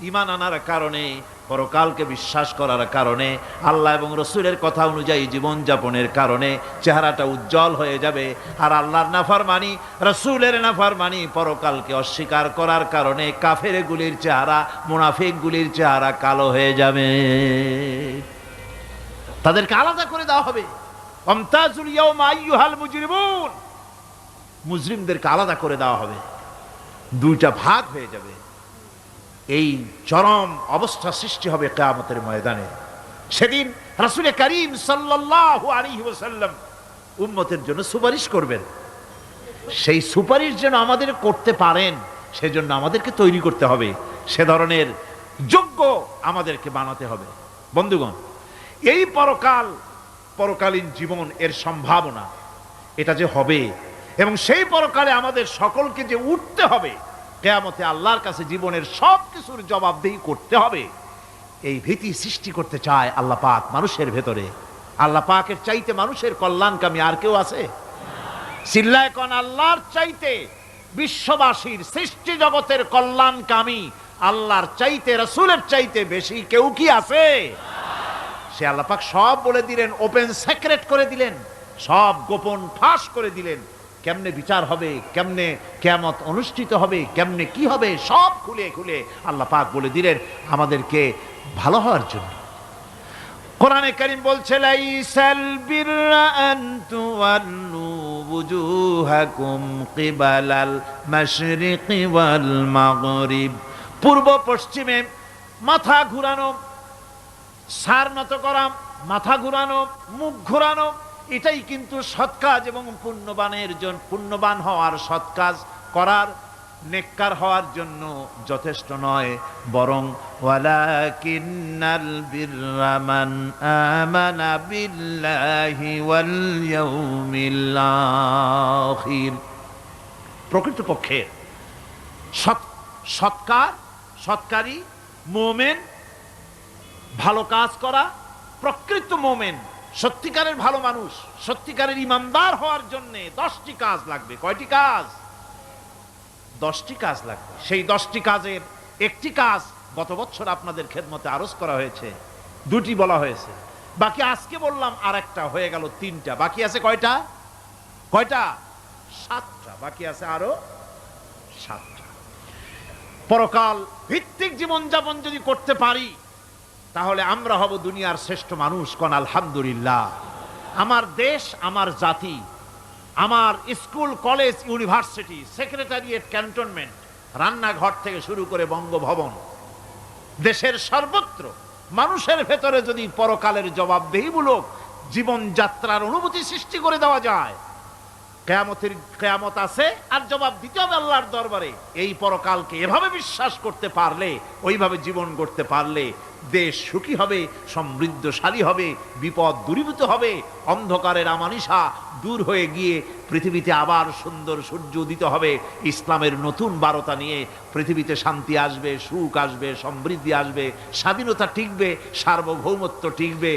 ঈমান আনার কারণে, পরকালকে বিশ্বাস করার কারণে, আল্লাহ এবং রসুলের কথা অনুযায়ী জীবনযাপনের কারণে চেহারাটা উজ্জ্বল হয়ে যাবে। আর আল্লাহর নাফরমানি, রসুলের নাফরমানি, পরকালকে অস্বীকার করার কারণে কাফেরগুলির চেহারা, মুনাফিকগুলির চেহারা কালো হয়ে যাবে। তাদেরকে আলাদা করে দেওয়া হবে। আমতাজুল ইয়াওমা আইয়ুহাল মুজরিমুন, মুজরিমদেরকে আলাদা করে দেওয়া হবে, দুইটা ভাগ হয়ে যাবে। এই চরম অবস্থা সৃষ্টি হবে কিয়ামতের ময়দানে। সেদিন রাসূল করিম সাল্লাল্লাহু আলাইহি ওয়াসাল্লাম উম্মতের জন্য সুপারিশ করবেন। সেই সুপারিশ যেন আমাদের করতে পারেন সেজন্য আমাদেরকে তৈরি করতে হবে, সে ধরনের যোগ্য আমাদেরকে বানাতে হবে। বন্ধুগণ, এই পরকালীন জীবন, এর সম্ভাবনা, এটা যে হবে এবং সেই পরকালে আমাদের সকলকে যে উঠতে হবে, কিয়ামতে আল্লাহর কাছে জীবনের সব কিছুর জবাবদিহি করতে হবে, এই ভীতি সৃষ্টি করতে চায় আল্লাহ পাক মানুষের ভেতরে। আল্লাহ পাকের চাইতে মানুষের কল্যাণকামী আর কেউ আছে? চিল্লায় কোন আল্লাহর চাইতে, বিশ্ববাসীর সৃষ্টি জগতের কল্যাণকামী আল্লাহর চাইতে, রাসূলের চাইতে বেশি কেউ কি আছে? সে আল্লাহ পাক সব বলে দিলেন, ওপেন সিক্রেট করে দিলেন, সব গোপন ফাঁস করে দিলেন। কেমনে বিচার হবে, কেমনে কিয়ামত অনুষ্ঠিত হবে, কেমনে কি হবে, সব খুলে খুলে আল্লাহ পাক বলে দিলেন আমাদেরকে ভালো হওয়ার জন্য। কোরআনে কারীম বলছে লাইসাল বিররা আন তুওয়াল্লু বুজুহাকুম কিবালাল মাশরিকি ওয়াল মাগরিব। পূর্ব পশ্চিমে মাথা ঘুরানো, সার নত করা, মাথা ঘুরানো, মুখ ঘুরানো, এটাই কিন্তু সৎ কাজ এবং পুণ্যবান হওয়ার সৎ কাজ করার, নেককার হওয়ার জন্য যথেষ্ট নয়, বরং ওয়ালাকিন্নাল বিররা মান আমানা বিল্লাহি ওয়াল ইয়াউমিল আখির। প্রকৃতপক্ষে সৎকারী মুমিন, ভালো কাজ করা, প্রকৃত মুমিন, সত্যিকারের ভালো মানুষ, সত্যিকারের ইমানদার হওয়ার জন্য 10টি কাজ লাগবে। কয়টি কাজ? 10টি কাজ লাগবে। সেই 10টি কাজের একটি কাজ গত বছর আপনাদের খেদমতে আরজ করা হয়েছে, 2টি বলা হয়েছে, বাকি আজকে বললাম আর একটা, হয়ে গেল 3টা। বাকি আছে কয়টা? 7টা। বাকি আছে আরো 7টা। পরকাল ভিত্তিক জীবনযাপন যদি করতে পারি তাহলে আমরা হব দুনিয়ার শ্রেষ্ঠ মানুষ। কোন আলহামদুলিল্লাহ। আমার দেশ, আমার জাতি, আমার school, college, university, secretariat, cantonment, রান্নাঘর থেকে শুরু করে বঙ্গভবন, দেশের সর্বত্র মানুষের ভেতরে যদি পরকালের জবাবদেহিমূলক জীবনযাত্রার অনুভূতি সৃষ্টি করে দেওয়া যায়, কিয়ামত আছে আর জবাব দিতে হবে আল্লাহর দরবারে। এই পরকালকে এভাবে বিশ্বাস করতে পারলে, ওইভাবে জীবন গড়তে পারলে দেশ সুখী হবে, সমৃদ্ধশালী হবে, বিপদ দূরীভূত হবে, অন্ধকারের আমানিশা দূর হয়ে গিয়ে পৃথিবীতে আবার সুন্দর সূর্য উদিত হবে। ইসলামের নতুন বার্তা নিয়ে পৃথিবীতে শান্তি আসবে, সুখ আসবে, সমৃদ্ধি আসবে, স্বাধীনতা টিকবে, সার্বভৌমত্ব টিকবে,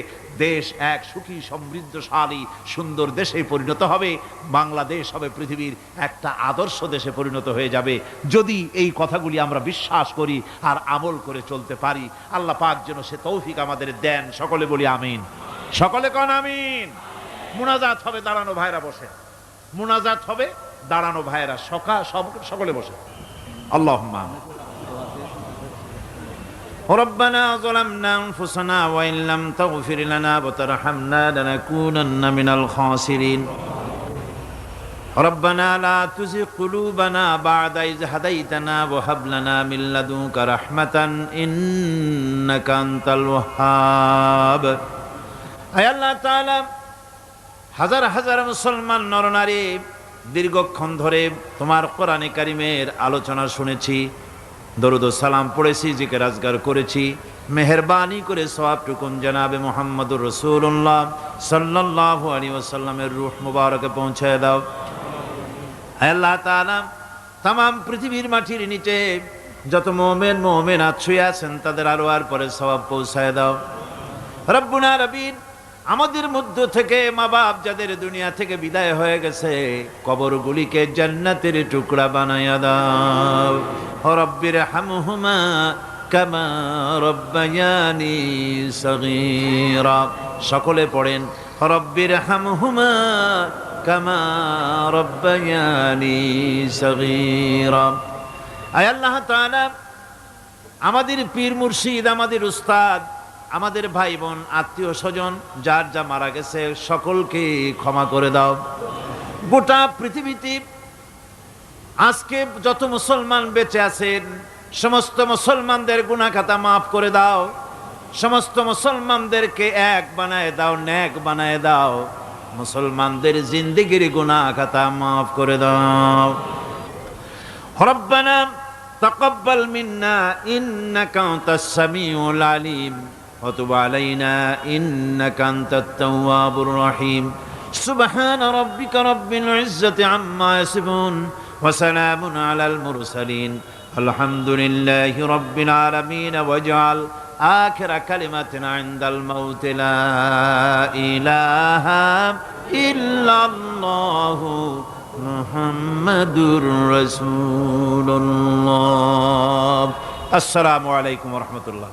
দেশ এক সুখী সমৃদ্ধশালী সুন্দর দেশে পরিণত হবে। বাংলাদেশ হবে পৃথিবীর একটা আদর্শ দেশে পরিণত হয়ে যাবে যদি এই কথাগুলি আমরা বিশ্বাস করি আর আমল করে চলতে পারি। আল্লাহ পাক যেন সে তৌফিক আমাদের দেন। সকলে বলি আমিন। সকলে কোন আমিন। মুনাজাত হবে, দাঁড়ানো ভাইরা বসে, মুনাজাত হবে, দাঁড়ানো ভাইরা সকলে বসে। আল্লাহুম্মা ربنا ظلمنا أنفسنا وإن لم تغفر لنا وترحمنا لنكونن من الخاسرين ربنا لا تزغ قلوبنا بعد إذ هديتنا وهب لنا من لدنك رحمة إنك أنت الوهاب। আয় আল্লাহ তাআলা, হাজার হাজার মুসলমান নরনারী দীর্ঘক্ষণ ধরে তোমার কোরআনে কারিমের আলোচনা শুনেছি, দরুদ ও সালাম পড়েছি, জিকির আজগার করেছি। মেহেরবানি করে সওয়াবটুকুন জনাবে মুহাম্মদুর রাসূলুল্লাহ সাল্লাল্লাহু আলাইহি ওয়াসাল্লামের রূহ মুবারকে পৌঁছায় দাও। হে আল্লাহ তাআলা, तमाम পৃথিবীর মাটির নিচে যত মুমিন মুমিনাত শুয়ে আছেন তাদের আরওয়ার পরে সওয়াব পৌঁছায় দাও। রব্বুনা রবিন, আমাদের মধ্য থেকে মা বাপ যাদের দুনিয়া থেকে বিদায় হয়ে গেছে, কবরগুলিকে জান্নাতের টুকরা বানায়া দাও। রব্বির হামহুমা কামা রব্বায়ানি সগীরা। সকলে পড়েন রব্বির হামহুমা কামা রব্বায়ানি সগীরা। আয় আল্লাহ তাআলা, আমাদের পীর মুর্শিদ, আমাদের উস্তাদ, আমাদের ভাই বোন, আত্মীয় স্বজন যার যা মারা গেছে সকলকে ক্ষমা করে দাও। গোটা পৃথিবীতে আজকে যত মুসলমান বেঁচে আছেন সমস্ত মুসলমানদের গুনাহ খাতা মাফ করে দাও। সমস্ত মুসলমানদেরকে এক বানায় দাও, নেক বানায় দাও। মুসলমানদের জিন্দেগির গুনাহ খাতা মাফ করে দাও। রব্বানা তাকাব্বাল মিন্না ইন্নাকা আনতাস সামিউল আলিম وتب علينا إنك أنت التواب الرحيم سبحان ربك رب العزة عما يصفون وسلام على المرسلين الحمد لله رب العالمين واجعل آخر كلمة عند الموت لا إله إلا الله محمد رسول الله السلام عليكم ورحمة الله